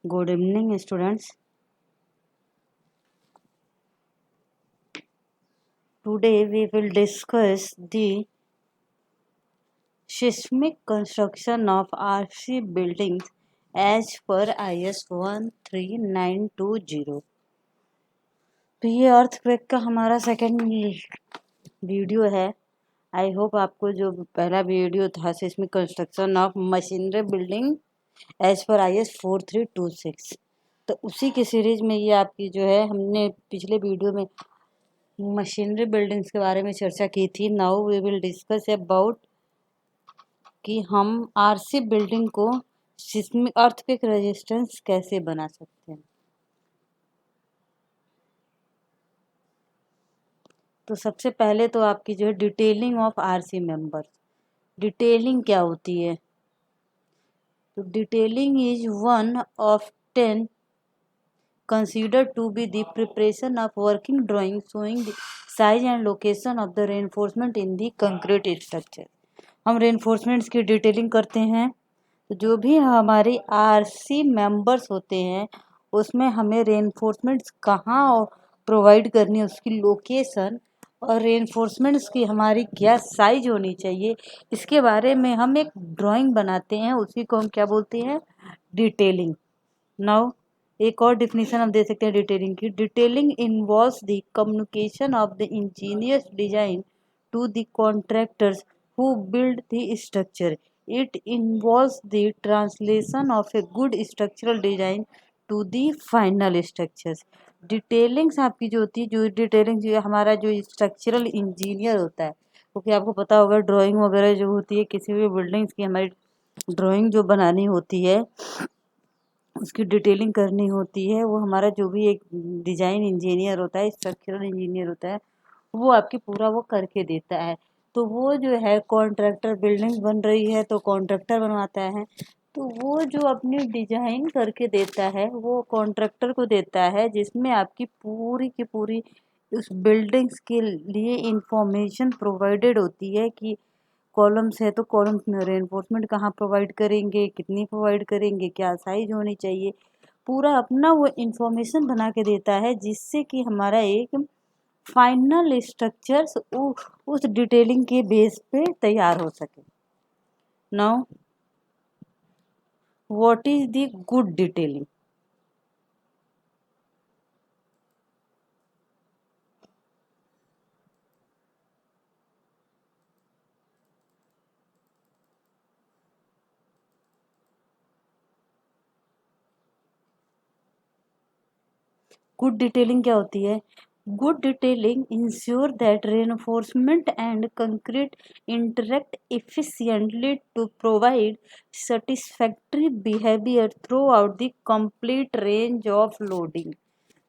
Good evening, students. Today we will discuss the seismic construction of RC buildings as per IS 13920. तो ये earthquake का हमारा second video है। I hope आपको जो पहला वीडियो था seismic construction of machinery building as per IS 4326, तो उसी के सीरीज में ये आपकी जो है हमने पिछले वीडियो में मशीनरी बिल्डिंग्स के बारे में चर्चा की थी। Now we will discuss about कि हम आरसी बिल्डिंग को सिस्मिक अर्थक्वेक रेजिस्टेंस कैसे बना सकते हैं। तो सबसे पहले तो आपकी जो है detailing of RC members. Detailing क्या होती है? तो detailing is one of 10 considered to be the preparation of working drawing showing the size and location of the reinforcement in the concrete structure। हम रेनफोर्समेंट्स की डिटेलिंग करते हैं। तो जो भी हमारे आरसी मेंबर्स होते हैं उसमें हमें रेनफोर्समेंट्स कहाँ प्रोवाइड करनी है, उसकी लोकेशन और रेनफोर्समेंट्स की हमारी क्या साइज होनी चाहिए, इसके बारे में हम एक ड्राइंग बनाते हैं। उसी को हम क्या बोलते हैं? डिटेलिंग। नाउ एक और डिफिनीशन हम दे सकते हैं डिटेलिंग की। Detailing involves the communication of the engineers design to the contractors who build the structure. It involves the translation of a good structural design to the final structures. Detailings आपकी जो होती है, जो detailing जो हमारा जो structural engineer होता है, क्योंकि आपको पता होगा ड्राइंग वगैरह जो होती है किसी भी बिल्डिंग्स की, हमारी ड्राइंग जो बनानी होती है उसकी डिटेलिंग करनी होती है, वो हमारा जो भी एक डिजाइन इंजीनियर होता है, स्ट्रक्चरल इंजीनियर होता है, वो आपकी पूरा वो करके देता है। तो वो जो है कॉन्ट्रैक्टर, बिल्डिंग बन रही है तो कॉन्ट्रैक्टर बनवाता है, तो वो जो अपनी डिजाइन करके देता है वो कॉन्ट्रैक्टर को देता है, जिसमें आपकी पूरी की पूरी उस बिल्डिंग्स के लिए इंफॉर्मेशन प्रोवाइडेड होती है कि कॉलम्स है तो कॉलम्स में रेनफोर्समेंट कहाँ प्रोवाइड करेंगे, कितनी प्रोवाइड करेंगे, क्या साइज होनी चाहिए, पूरा अपना वो इंफॉर्मेशन बना के देता है, जिससे कि हमारा एक फाइनल स्ट्रक्चर्स उस डिटेलिंग के बेस पे तैयार हो सके। Now what is the good detailing? Good detailing क्या होती है? Good detailing ensure that reinforcement and concrete interact efficiently to provide satisfactory behavior throughout the complete range of loading।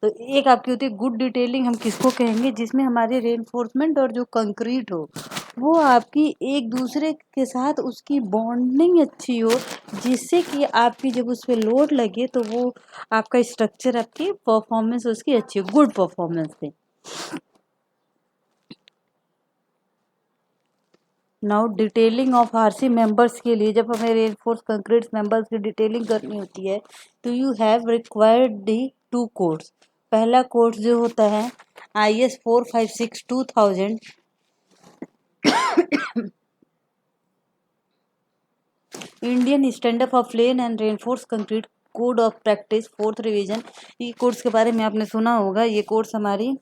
तो एक आपकी होती है गुड डिटेलिंग, हम किसको कहेंगे? जिसमें हमारे रेनफोर्समेंट और जो कंक्रीट हो वो आपकी एक दूसरे के साथ उसकी बॉन्डिंग अच्छी हो, जिससे कि आपकी जब उस पर लोड लगे तो वो आपका स्ट्रक्चर, आपकी परफॉर्मेंस उसकी अच्छी हो, गुड परफॉर्मेंस दे। Now detailing of RC members के लिए जब हमें रेनफोर्स कंक्रीट मेंबर्स की डिटेलिंग करनी होती है तो you have required the 2 codes. पहला कोड जो होता है IS 456/2000, Indian standard for plain and reinforce concrete code of practice 4th revision. ये कोर्स के बारे में आपने सुना होगा। ये कोर्स हमारी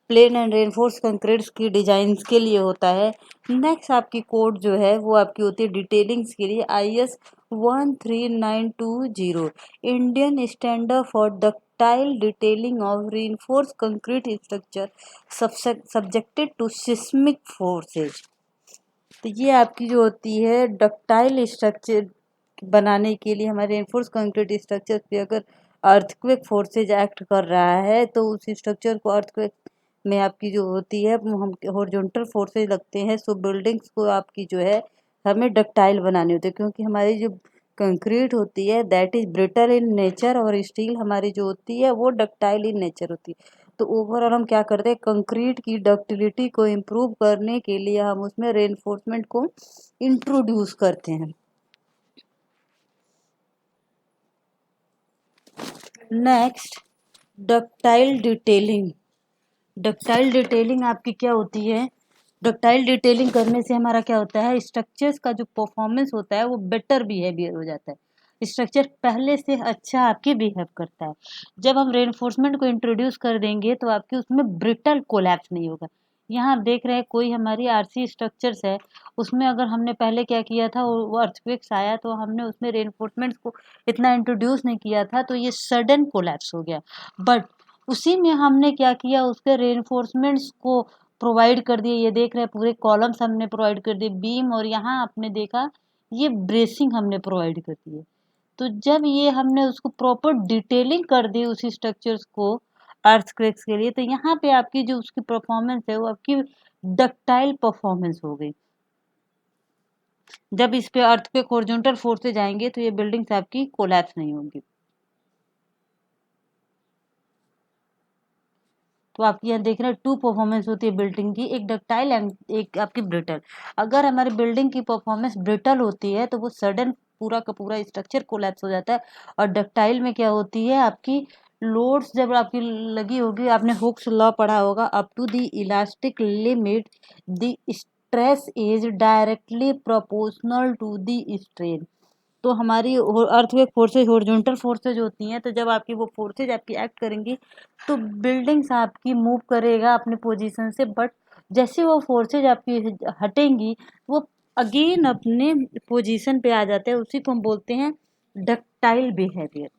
प्लेन एंड रेनफोर्स कंक्रीट्स की डिजाइंस के लिए होता है। नेक्स्ट आपकी कोड जो है वो आपकी होती है डिटेलिंग्स के लिए IS 13920, Indian standard for ductile detailing of reinforce concrete structure subjected to seismic forces. तो ये आपकी जो होती है डक्टाइल स्ट्रक्चर बनाने के लिए, हमारे रेनफोर्स कंक्रीट स्ट्रक्चर पे अगर अर्थक्वेक फोर्सेज एक्ट कर रहा है तो उस स्ट्रक्चर को अर्थक्वेक में आपकी जो होती है हम हॉरिजॉन्टल फोर्सेज लगते हैं। सो बिल्डिंग्स को आपकी जो है हमें डक्टाइल बनानी होती है, क्योंकि हमारी जो कंक्रीट होती है that is brittle in nature और स्टील हमारी जो होती है वो डक्टाइल इन नेचर होती है। तो ओवरऑल हम क्या करते हैं, कंक्रीट की डक्टिलिटी को इम्प्रूव करने के लिए हम उसमें रेनफोर्समेंट को इंट्रोड्यूस करते हैं। Next, ductile detailing. Ductile detailing आपकी क्या होती है? डक्टाइल डिटेलिंग करने से हमारा क्या होता है, स्ट्रक्चर्स का जो परफॉर्मेंस होता है वो बेटर बिहेवियर हो जाता है, स्ट्रक्चर पहले से अच्छा आपकी बिहेव करता है। जब हम रेनफोर्समेंट को इंट्रोड्यूस कर देंगे तो आपके उसमें ब्रिटल कोलैप्स नहीं होगा। यहाँ आप देख रहे हैं कोई हमारी आरसी स्ट्रक्चर्स है, उसमें अगर हमने पहले क्या किया था, वो अर्थक्वेक्स आया तो हमने उसमें रेनफोर्समेंट को इतना इंट्रोड्यूस नहीं किया था तो ये सडन कोलैप्स हो गया। बट उसी में हमने क्या किया, उसके रेनफोर्समेंट्स को प्रोवाइड कर दिए। ये देख रहे हैं पूरे कॉलम्स हमने प्रोवाइड कर दिए बीम, और यहाँ आपने देखा ये ब्रेसिंग हमने प्रोवाइड कर दी है। तो जब ये हमने उसको प्रॉपर डिटेलिंग कर दी उसी स्ट्रक्चर्स को अर्थक्वेक्स के लिए, तो यहाँ पे आपकी जो उसकी परफॉर्मेंस है वो आपकी डक्टाइल परफॉर्मेंस हो गई। जब इस पे अर्थक्वेक हॉरिजॉन्टल फोर्स से जाएंगे तो ये बिल्डिंग्स आपकी कोलैप्स नहीं होंगी। तो आपकी यहाँ देख रहे हैं टू परफॉर्मेंस होती है बिल्डिंग की, एक डक्टाइल एंड एक आपकी ब्रिटल। अगर हमारी बिल्डिंग की परफॉर्मेंस ब्रिटल होती है तो वो सडन पूरा का पूरा स्ट्रक्चर कोलैप्स हो जाता है। और डक्टाइल में क्या होती है, आपकी लोड्स जब आपकी लगी होगी, आपने हुक्स लॉ पढ़ा होगा, up to the elastic limit the stress is directly proportional to the strain. तो हमारी अर्थक्वेक फोर्सेज हॉरिजॉन्टल फोर्सेज होती हैं, तो जब आपकी वो फोर्सेज आपकी एक्ट करेंगी तो बिल्डिंग्स आपकी मूव करेगा अपने पोजीशन से, बट जैसे वो फोर्सेज आपकी हटेंगी वो अगेन अपने पोजीशन पे आ जाते हैं। उसी को हम बोलते हैं डक्टाइल बिहेवियर।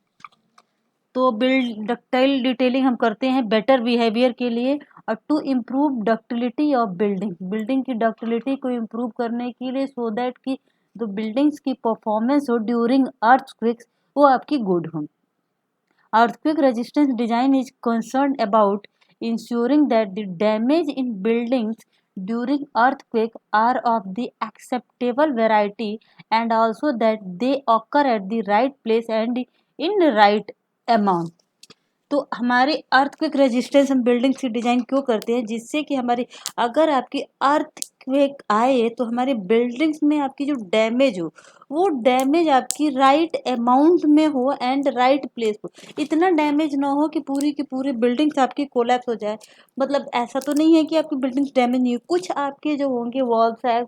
तो बिल्ड डक्टाइल डिटेलिंग हम करते हैं बेटर बिहेवियर के लिए और to improve ductility of building, building की डक्टिलिटी को इम्प्रूव करने के लिए, सो दैट कि जो बिल्डिंग्स की परफॉर्मेंस हो ड्यूरिंग अर्थक्वेक्स वो आपकी गुड हो। Earthquake resistance design is concerned about ensuring that the damage in buildings during earthquake are of the acceptable variety, and also that they occur at the right place and in the right amount. तो हमारे earthquake resistance हम buildings की design क्यों करते हैं, जिससे कि हमारी अगर आपकी अर्थक्वेक आए तो हमारे बिल्डिंग्स में आपकी जो डैमेज हो वो डैमेज आपकी राइट अमाउंट में हो एंड राइट प्लेस हो। इतना डैमेज ना हो कि पूरी की पूरी बिल्डिंग्स आपकी कोलैप्स हो जाए। मतलब ऐसा तो नहीं है कि आपकी बिल्डिंग्स डैमेज नहीं हो, कुछ आपके जो होंगे वॉल्स है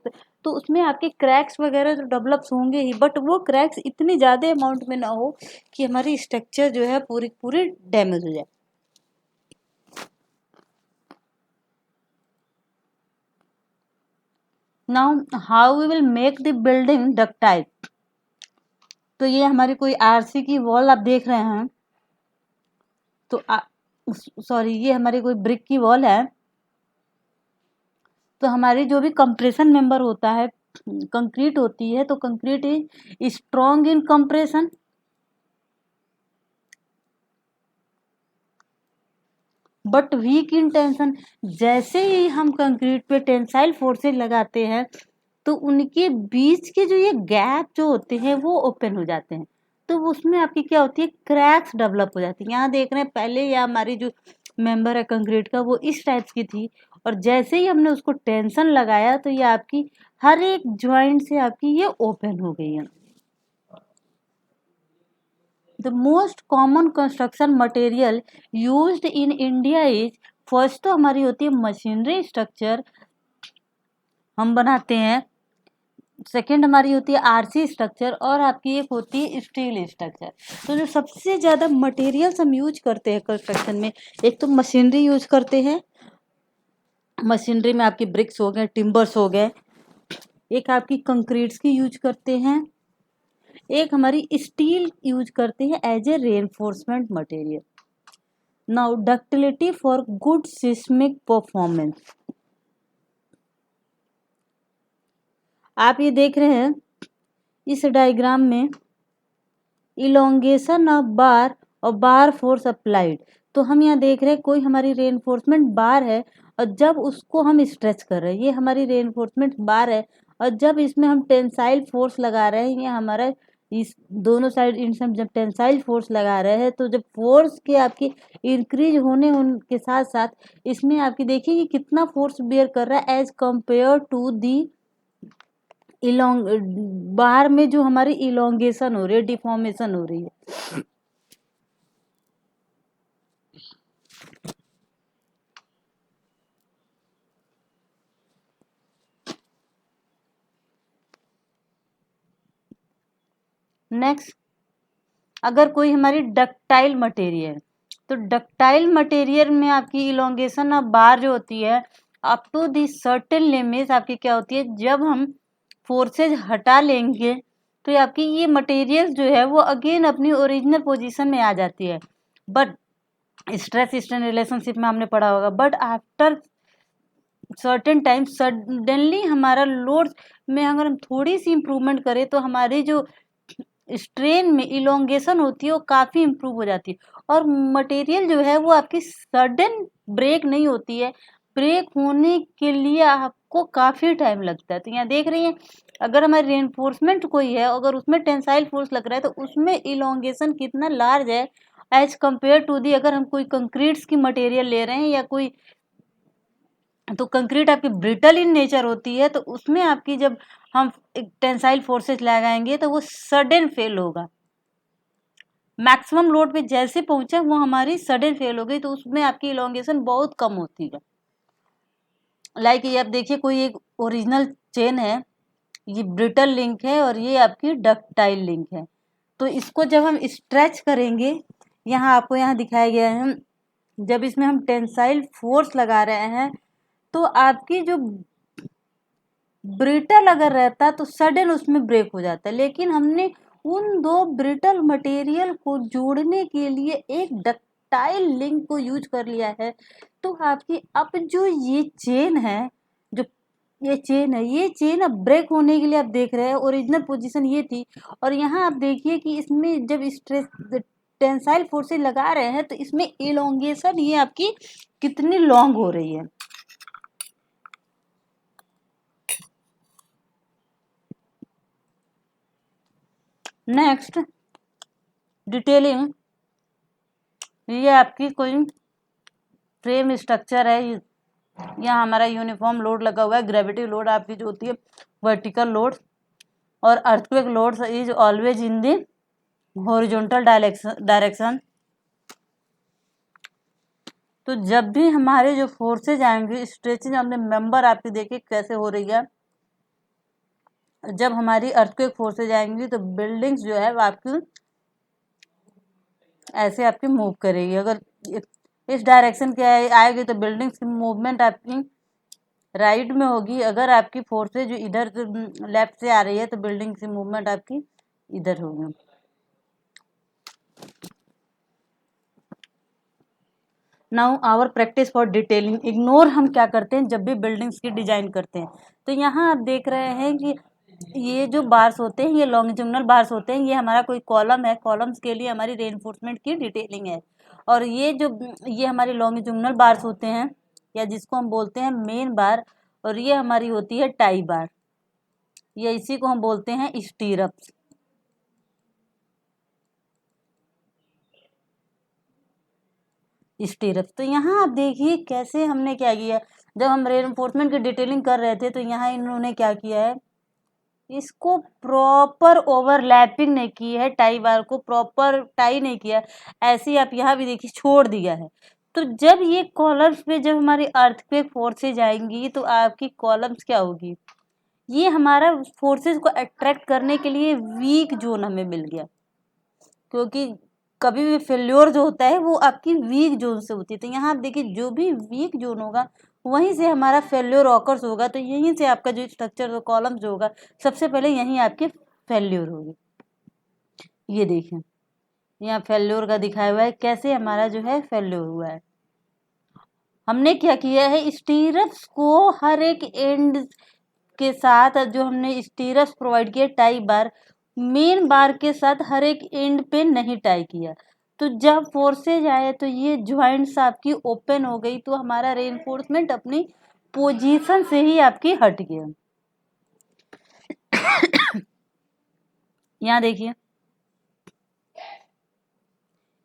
तो उसमें आपके क्रैक्स वगैरह तो डेवलप्स होंगे ही, बट वो क्रैक्स इतने ज़्यादा अमाउंट में ना हो कि हमारी स्ट्रक्चर जो है पूरी पूरी डैमेज हो जाए। Now how we will make the building ductile. तो ये हमारी कोई आरसी की वॉल आप देख रहे हैं, तो सॉरी ये हमारी कोई ब्रिक की वॉल है। तो हमारी जो भी कंप्रेशन मेंबर होता है, कंक्रीट होती है, तो concrete is strong in compression but weak in tension. जैसे ही हम कंक्रीट पे टेंसाइल फोर्सेज लगाते हैं तो उनके बीच के जो ये गैप जो होते हैं वो ओपन हो जाते हैं, तो उसमें आपकी क्या होती है, क्रैक्स डेवलप हो जाती है। यहाँ देख रहे हैं पहले या हमारी जो मेंबर है कंक्रीट का वो इस टाइप की थी, और जैसे ही हमने उसको टेंशन लगाया तो ये आपकी हर एक ज्वाइंट से आपकी ये ओपन हो गई है। The most common construction material used in India is, first तो हमारी होती है मशीनरी स्ट्रक्चर हम बनाते हैं, सेकेंड हमारी होती है आरसी स्ट्रक्चर, और आपकी एक होती है स्टील स्ट्रक्चर। तो जो सबसे ज़्यादा मटेरियल्स हम यूज करते हैं कंस्ट्रक्शन में, एक तो मशीनरी यूज करते हैं, मशीनरी में आपकी ब्रिक्स हो गए, टिम्बर्स हो गए, एक आपकी कंक्रीट्स की यूज करते हैं, एक हमारी स्टील यूज करते हैं as a reinforcement material. Now ductility for good seismic performance. आप ये देख रहे हैं इस डायग्राम में इलोंगेशन ऑफ बार और बार फोर्स अप्लाइड। तो हम यहाँ देख रहे हैं कोई हमारी रेनफोर्समेंट बार है और जब उसको हम स्ट्रेच कर रहे हैं, ये हमारी रेनफोर्समेंट बार है, और जब इसमें हम टेंसाइल फोर्स लगा रहे हैं, ये हमारा इस दोनों साइड इन सब जब टेंसाइल फोर्स लगा रहे हैं, तो जब फोर्स के आपकी इंक्रीज होने उनके साथ साथ इसमें आपकी देखिए कि कितना फोर्स बेयर कर रहा है एज कंपेयर टू दी इलोंग बाहर में जो हमारी इलोंगेशन हो रही है, डिफॉर्मेशन हो रही है। नेक्स्ट, अगर कोई हमारी डक्टाइल मटेरियल, तो डक्टाइल मटेरियल में आपकी इलोंगेशन ऑफ बार जो होती है up to the certain limit आपकी क्या होती है, जब हम फोर्सेज हटा लेंगे तो ये आपकी ये मटेरियल जो है वो अगेन अपनी ओरिजिनल पोजीशन में आ जाती है। बट स्ट्रेस स्ट्रेन रिलेशनशिप में हमने पढ़ा होगा, but after certain time suddenly हमारा लोड में अगर हम थोड़ी सी इम्प्रूवमेंट करें तो हमारी जो स्ट्रेन में इलोंगेशन होती है वो काफ़ी इम्प्रूव हो जाती है। और मटेरियल जो है वो आपकी सडन ब्रेक नहीं होती है, ब्रेक होने के लिए आपको काफ़ी टाइम लगता है। तो यहाँ देख रही हैं, अगर हमारी रेनफोर्समेंट कोई है, अगर उसमें टेंसाइल फोर्स लग रहा है तो उसमें इलोंगेशन कितना लार्ज है एज कंपेयर टू दी, अगर हम कोई कंक्रीट्स की मटेरियल ले रहे हैं या कोई, तो कंक्रीट आपकी ब्रिटल इन नेचर होती है, तो उसमें आपकी जब हम टेंसाइल फोर्सेस लगाएंगे तो वो सडन फेल होगा। मैक्सिमम लोड पे जैसे पहुंचा वो हमारी सडन फेल हो गई, तो उसमें आपकी इलोंगेशन बहुत कम होती है। लाइक ये आप देखिए, कोई एक ओरिजिनल चेन है, ये ब्रिटल लिंक है और ये आपकी डक्टाइल लिंक है। तो इसको जब हम स्ट्रेच करेंगे, यहाँ आपको यहाँ दिखाया गया है, जब इसमें हम टेंसाइल फोर्स लगा रहे हैं तो आपकी जो ब्रिटल अगर रहता तो सडन उसमें ब्रेक हो जाता है, लेकिन हमने उन दो ब्रिटल मटेरियल को जोड़ने के लिए एक डक्टाइल लिंक को यूज कर लिया है। तो आपकी अब जो ये चेन है, जो ये चेन अब ब्रेक होने के लिए आप देख रहे हैं, ओरिजिनल पोजीशन ये थी, और यहाँ आप देखिए कि इसमें जब स्ट्रेस टेंसाइल फोर्सेस लगा रहे हैं तो इसमें इलोंगेशन ये आपकी कितनी लॉन्ग हो रही है। नेक्स्ट, डिटेलिंग, ये आपकी कोई फ्रेम स्ट्रक्चर है, यहाँ हमारा यूनिफॉर्म लोड लगा हुआ है, ग्रेविटी लोड आपकी जो होती है वर्टिकल लोड, और earthquake load is always in the horizontal direction. तो जब भी हमारे जो फोर्सेज आएंगे, स्ट्रेचिंग हमने मेंबर आपकी देखिए कैसे हो रही है, जब हमारी अर्थक्वेक फोर्सेज आएंगी तो बिल्डिंग्स जो है वो आपकी ऐसे आपकी मूव करेगी। अगर इस डायरेक्शन के आएगी तो बिल्डिंग्स की मूवमेंट आपकी राइट में होगी, अगर आपकी फोर्सेज जो इधर लेफ्ट से आ रही है तो बिल्डिंग की मूवमेंट आपकी इधर होगी। Now our practice for detailing, ignore हम क्या करते हैं जब भी बिल्डिंग्स की डिजाइन करते हैं, तो यहाँ आप देख रहे हैं कि ये जो बार्स होते हैं ये लॉन्गिट्यूडिनल बार्स होते हैं, ये हमारा कोई कॉलम है, कॉलम्स के लिए हमारी रेनफोर्समेंट की डिटेलिंग है। और ये हमारे लॉन्गिट्यूडिनल बार्स होते हैं, या जिसको हम बोलते हैं मेन बार, और ये हमारी होती है टाई बार, या इसी को हम बोलते हैं स्टीरअप्स। स्टीरअप्स, तो यहाँ आप देखिए कैसे हमने क्या किया, जब हम रेनफोर्समेंट की डिटेलिंग कर रहे थे तो यहाँ इन्होंने क्या किया है, इसको प्रॉपर ओवरलैपिंग नहीं की है, टाई बार को प्रॉपर टाई नहीं किया, ऐसे ही आप यहाँ भी देखिए छोड़ दिया है। तो जब ये कॉलम्स पे जब हमारी अर्थक्वेक फोर्सेज आएंगी तो आपकी कॉलम्स क्या होगी, ये हमारा फोर्सेज को अट्रैक्ट करने के लिए वीक जोन हमें मिल गया, क्योंकि कभी भी फेल्योर जो होता है वो आपकी वीक जोन से होती है। तो यहाँ आप देखिए जो भी वीक जोन होगा वहीं से हमारा फेल्योर ऑकर्स होगा, तो यहीं से आपका जो स्ट्रक्चर जो कॉलम जो होगा सबसे पहले यहीं आपकी फेल्योर होगी। ये देखिए यहाँ फेल्योर का दिखाया हुआ है कैसे हमारा जो है फेल्योर हुआ है। हमने क्या किया है, स्टीरअप्स को हर एक एंड के साथ जो हमने स्टीरअप्स प्रोवाइड किया टाई बार, मेन बार के साथ हर एक एंड पे नहीं टाई किया। तो जब फोर्सेज आए तो ये ज्वाइंट्स आपकी ओपन हो गई, तो हमारा रेनफोर्समेंट अपनी पोजीशन से ही आपकी हट गया। यहाँ देखिए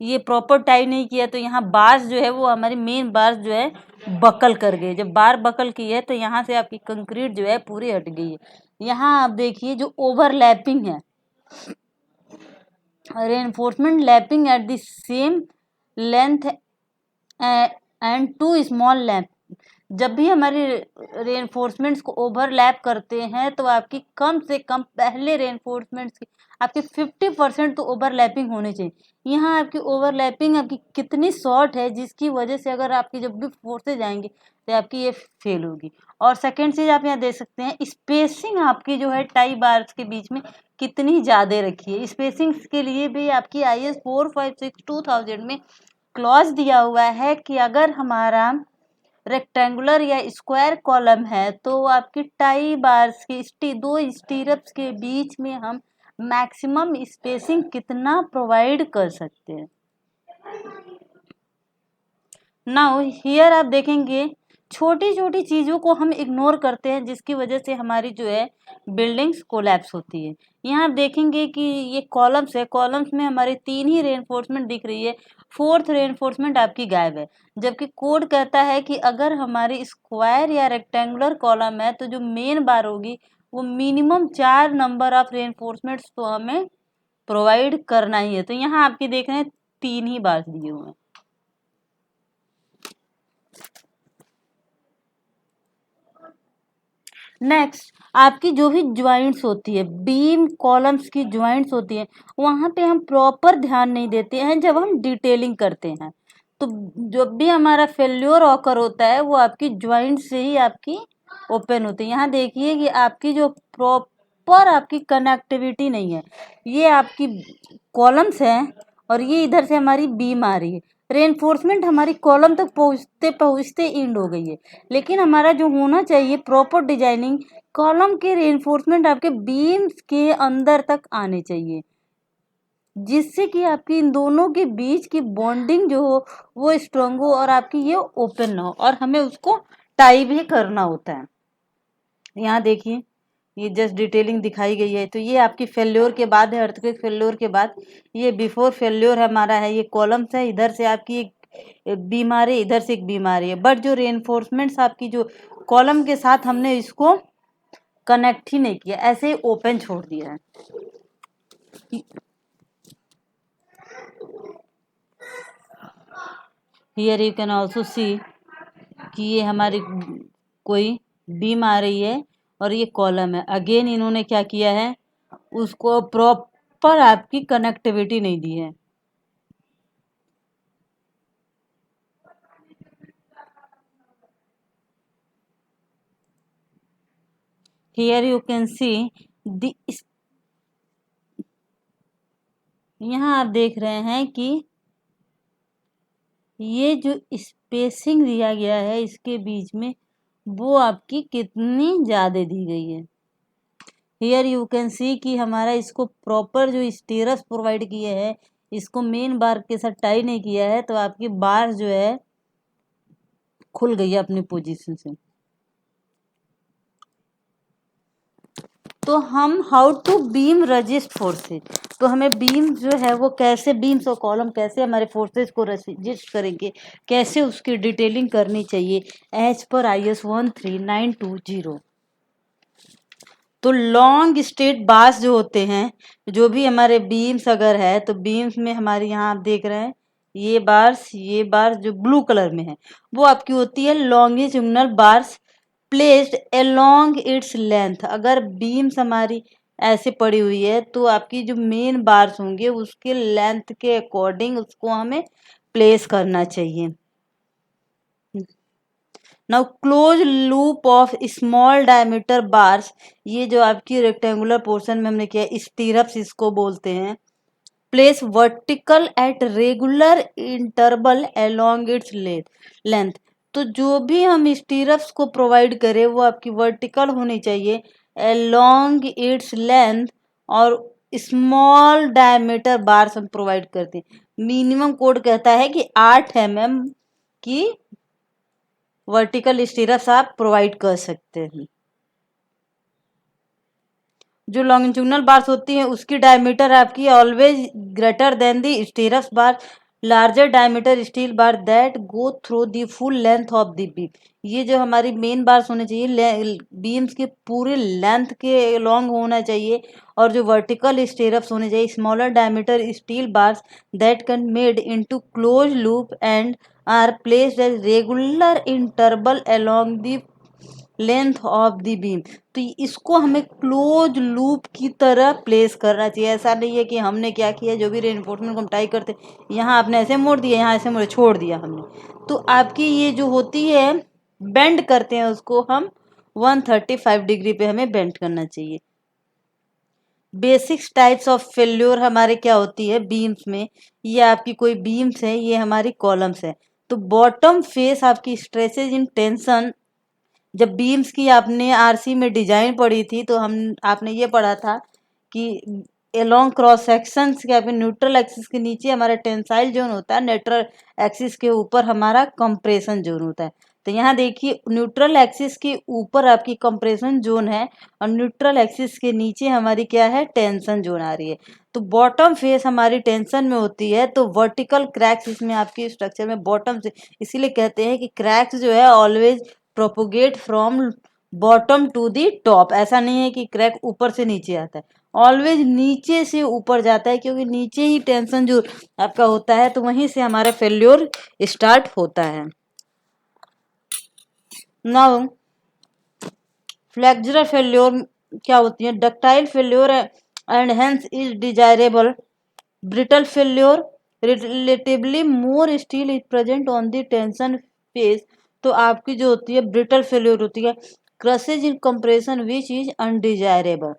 ये प्रॉपर टाई नहीं किया तो यहाँ बार्स जो है वो हमारी मेन बार्स जो है बकल कर गए, जब बार बकल की है तो यहाँ से आपकी कंक्रीट जो है पूरी हट गई है। यहाँ आप देखिए जो ओवरलैपिंग है, reinforcement lapping at the same length and two small lap, जब भी हमारे रेनफोर्समेंट्स को ओवरलैप करते हैं तो आपकी कम से कम पहले रेनफोर्समेंट्स की आपकी 50% तो ओवरलैपिंग होनी चाहिए। यहाँ आपकी ओवरलैपिंग आपकी कितनी शॉर्ट है, जिसकी वजह से अगर आपकी जब भी फोर्सेज आएंगे तो आपकी ये फेल होगी। और सेकेंड चीज आप यहाँ देख सकते हैं, स्पेसिंग आपकी जो है टाई बार्स के बीच में कितनी ज़्यादा रखी है। स्पेसिंग के लिए भी आपकी IS 456/2000 में क्लॉज दिया हुआ है कि अगर हमारा रेक्टेंगुलर या स्क्वायर कॉलम है तो आपकी टाई बार्स की दो स्टीरअप्स के बीच में हम मैक्सिमम स्पेसिंग कितना प्रोवाइड कर सकते हैं। नाउ हियर आप देखेंगे छोटी छोटी चीज़ों को हम इग्नोर करते हैं, जिसकी वजह से हमारी जो है बिल्डिंग्स कोलैप्स होती है। यहाँ आप देखेंगे कि ये कॉलम्स है, कॉलम्स में हमारे 3 ही रेनफोर्समेंट दिख रही है, 4th रेनफोर्समेंट आपकी गायब है। जबकि कोड कहता है कि अगर हमारी स्क्वायर या रेक्टेंगुलर कॉलम है तो जो मेन बार होगी वो मिनिमम 4 नंबर ऑफ रेनफोर्समेंट्स तो हमें प्रोवाइड करना ही है। तो यहाँ आपके देख रहे हैं 3 ही बार दिए हुए हैं। नेक्स्ट आपकी जो भी ज्वाइंट्स होती है, बीम कॉलम्स की ज्वाइंट्स होती है, वहाँ पे हम प्रॉपर ध्यान नहीं देते हैं जब हम डिटेलिंग करते हैं। तो जब भी हमारा फेल्योर ऑकर होता है वो आपकी ज्वाइंट से ही आपकी ओपन होती है। यहाँ देखिए कि आपकी जो प्रॉपर आपकी कनेक्टिविटी नहीं है, ये आपकी कॉलम्स हैं और ये इधर से हमारी बीम आ रही है। रेनफोर्समेंट हमारी कॉलम तक पहुँचते पहुँचते एंड हो गई है, लेकिन हमारा जो होना चाहिए प्रॉपर डिजाइनिंग, कॉलम के रेनफोर्समेंट आपके बीम्स के अंदर तक आने चाहिए, जिससे कि आपकी इन दोनों के बीच की बॉन्डिंग जो हो वो स्ट्रांग हो और आपकी ये ओपन ना हो, और हमें उसको टाई भी करना होता है। यहाँ देखिए ये जस्ट डिटेलिंग दिखाई गई है। तो ये आपकी फेल्योर के बाद है, अर्थक्वेक फेल्योर के बाद। ये बिफोर फेल्योर हमारा है, ये कॉलम्स है, इधर से आपकी एक बीमारी, इधर से एक बीमारी है। बट जो रेनफोर्समेंट्स आपकी जो कॉलम के साथ हमने इसको कनेक्ट ही नहीं किया, ऐसे ही ओपन छोड़ दिया है। Here you can also see कि ये हमारी कोई बीम आ रही है और ये कॉलम है। अगेन इन्होंने क्या किया है, उसको प्रॉपर आपकी कनेक्टिविटी नहीं दी है। Here you can see the, यहाँ आप देख रहे हैं कि ये जो स्पेसिंग दिया गया है इसके बीच में वो आपकी कितनी ज़्यादा दी गई है। हियर यू कैन सी कि हमारा इसको प्रॉपर जो स्टीरअप्स प्रोवाइड किए हैं, इसको मेन बार के साथ टाई नहीं किया है, तो आपकी बार जो है खुल गई है अपनी पोजीशन से। तो हम how to beam resist forces, तो हमें बीम जो है वो कैसे, बीम्स और कॉलम कैसे हमारे फोर्सेज को रजिस्ट करेंगे, कैसे उसकी डिटेलिंग करनी चाहिए एज पर IS 13920। तो लॉन्ग स्ट्रेट बार्स जो होते हैं, जो भी हमारे बीम्स अगर है तो बीम्स में हमारे यहाँ आप देख रहे हैं ये बार्स जो ब्लू कलर में है वो आपकी होती है longitudinal bars placed along its length. अगर बीम्स हमारी ऐसे पड़ी हुई है तो आपकी जो मेन बार्स होंगे उसके लेंथ के अकॉर्डिंग उसको हमें प्लेस करना चाहिए। Now close loop of small diameter bars, ये जो आपकी रेक्टेंगुलर पोर्शन में हमने किया स्टीरअप्स इसको बोलते हैं, place vertical eight regular interval along its length. तो जो भी हम स्टीरअप्स को प्रोवाइड करें वो आपकी वर्टिकल होनी चाहिए अलोंग इट्स लेंथ, और स्मॉल डायमीटर बार्स हम प्रोवाइड करते हैं। मिनिमम कोड कहता है कि 8 mm की वर्टिकल स्टीरअप्स आप प्रोवाइड कर सकते हैं। जो लॉन्गिट्यूडिनल बार्स होती हैं उसकी डायमीटर आपकी always greater than the स्टीरअप्स bar, larger diameter steel bar that go through the full length of the beam. ये जो हमारी मेन बार्स होने चाहिए बीम्स के पूरे लेंथ के लॉन्ग होना चाहिए, और जो वर्टिकल स्टीरअप्स होने चाहिए smaller diameter steel bars that can made into close loop and are placed at regular interval along the length of the beam. तो इसको हमें क्लोज लूप की तरह प्लेस करना चाहिए। ऐसा नहीं है कि हमने क्या किया, जो भी रेनफोर्समेंट को हम टाई करते यहाँ आपने ऐसे मोड़ दिया, यहाँ ऐसे मोड़ छोड़ दिया हमने, तो आपकी ये जो होती है बेंड करते हैं उसको हम 135 डिग्री पे हमें बेंड करना चाहिए। बेसिक्स टाइप्स ऑफ फेल्योर हमारे क्या होती है बीम्स में, ये आपकी कोई बीम्स है, ये हमारी कॉलम्स है। तो बॉटम फेस आपकी स्ट्रेसेज इन टेंशन, जब बीम्स की आपने आरसी में डिजाइन पढ़ी थी तो हम आपने ये पढ़ा था कि एलोंग क्रॉस सेक्शन के न्यूट्रल एक्सिस के नीचे हमारा टेंसाइल जोन होता है, न्यूट्रल एक्सिस के ऊपर हमारा कंप्रेशन जोन होता है। तो यहाँ देखिए न्यूट्रल एक्सिस के ऊपर आपकी कंप्रेशन जोन है और न्यूट्रल एक्सिस के नीचे हमारी क्या है, टेंशन जोन आ रही है। तो बॉटम फेस हमारी टेंशन में होती है, तो वर्टिकल क्रैक्स इसमें आपकी स्ट्रक्चर में बॉटम से, इसीलिए कहते हैं कि क्रैक्स जो है always propagate from bottom to the top. ऐसा नहीं है कि क्रैक ऊपर से नीचे आता है, ऑलवेज नीचे से ऊपर जाता है, क्योंकि नीचे ही टेंशन जो आपका होता है तो वहीं से हमारा फेल्योर स्टार्ट होता है। नाउ फ्लेक्सुरल फेल्योर क्या होती है, ductile failure and hence is desirable. Brittle failure, relatively more steel is present on the tension face. तो आपकी जो होती है ब्रिटल फेल्योर होती है, crushes in compression which is undesirable.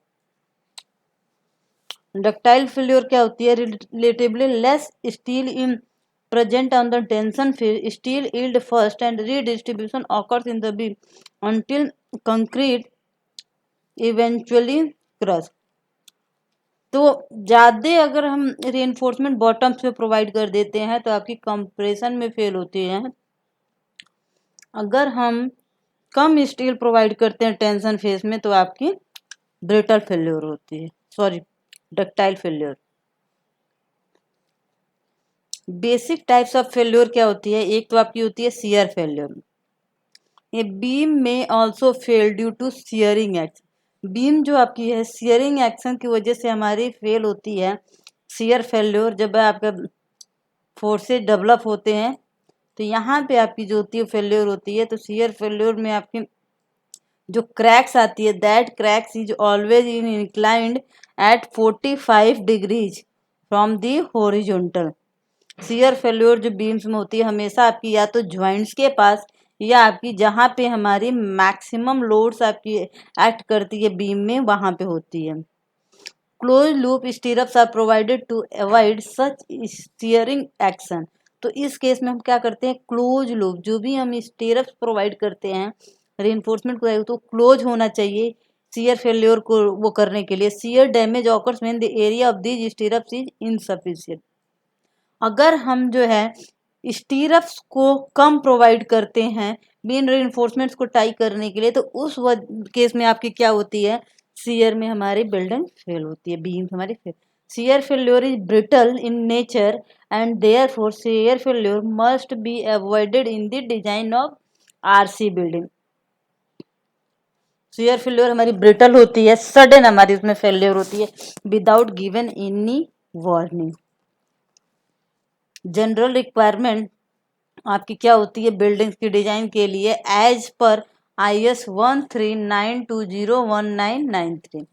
Ductile failure क्या होती है, relatively less steel in present on the tension phase, steel yield first and redistribution occurs in the beam until concrete eventually crush। तो ज़्यादा अगर हम reinforcement bottoms पे provide कर देते हैं तो आपकी कंप्रेशन में फेल होती है। अगर हम कम स्टील प्रोवाइड करते हैं टेंशन फेज में तो आपकी ब्रिटल फेल्योर होती है, sorry ductile failure. Basic types of failure क्या होती है, एक तो आपकी होती है शियर फेल्योर। ये बीम में also fail due to shearing action. Beam जो आपकी है शियरिंग एक्शन की वजह से हमारी फेल होती है। शियर फेल्योर जब आपका फोर्सेज डेवलप होते हैं तो यहाँ पे आपकी जो होती है फेल्योर होती है। तो शियर फेल्योर में आपकी जो क्रैक्स आती है, that cracks is always in inclined at 45 degrees from the horizontal. Shear failure जो बीम्स में होती है हमेशा आपकी या तो ज्वाइंट्स के पास या आपकी जहाँ पे हमारी मैक्सिमम लोड्स आपकी एक्ट करती है बीम में वहाँ पे होती है। Close loop stirrups are provided to avoid such steering action. तो इस केस में हम क्या करते हैं, क्लोज लूप जो भी हम स्टीरअप्स प्रोवाइड करते हैं रेनफोर्समेंट को, तो क्लोज होना चाहिए शियर फेल्योर को वो करने के लिए। Shear damage occurs when the area of these स्टीरअप्स is insufficient. अगर हम जो है स्टीरअप्स को कम प्रोवाइड करते हैं बीम रेनफोर्समेंट्स को टाई करने के लिए, तो उस केस में आपकी क्या होती है, शियर में हमारी बिल्डिंग फेल होती है, बीम हमारी fail. Shear failure is brittle in nature and therefore shear failure must be avoided in the design of RC building. Shear failure हमारी ब्रिटल होती है, सडन हमारी उसमें फेल्योर होती है without given any warning. General requirement आपकी क्या होती है बिल्डिंग्स की डिजाइन के लिए, as per IS 139201993।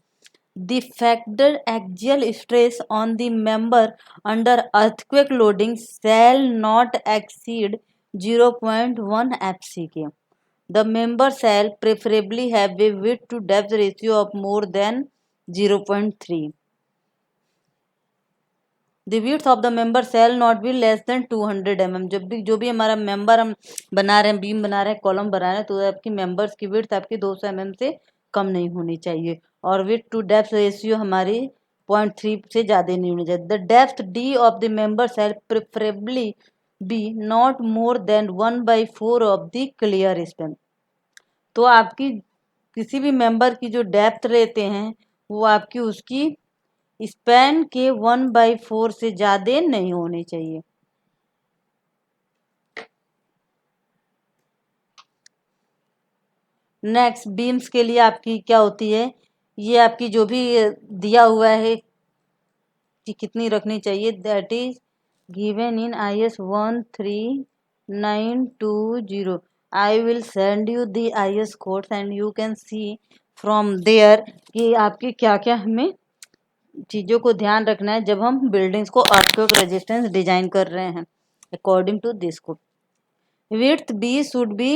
The factor axial stress on the member under earthquake loading shall not exceed 0.1 FCK. The member shall preferably have a width to depth ratio of more than 0.3. The width of the member shall not be less than 200 mm। जब भी जो भी हमारा member हम बना रहे हैं, beam बना रहे हैं, कॉलम बना रहे हैं, तो आपकी मेंबर्स की विड्थ आपकी 200 mm से कम नहीं होनी चाहिए और विड्थ टू डेप्थ रेशियो हमारी 0.3 से ज़्यादा नहीं होनी चाहिए। The depth D of the member shall preferably be not more than 1/4 of the clear span. तो आपकी किसी भी मेंबर की जो डेप्थ लेते हैं वो आपकी उसकी स्पैन के 1/4 से ज्यादा नहीं होनी चाहिए। नेक्स्ट बीम्स के लिए आपकी क्या होती है, ये आपकी जो भी दिया हुआ है कि कितनी रखनी चाहिए, that is given in IS 920. I will send you the IS codes and you can see from there कि आपकी क्या क्या हमें चीज़ों को ध्यान रखना है जब हम बिल्डिंग्स को अर्थक्वेक रेजिस्टेंस डिजाइन कर रहे हैं according to this code. Width B should be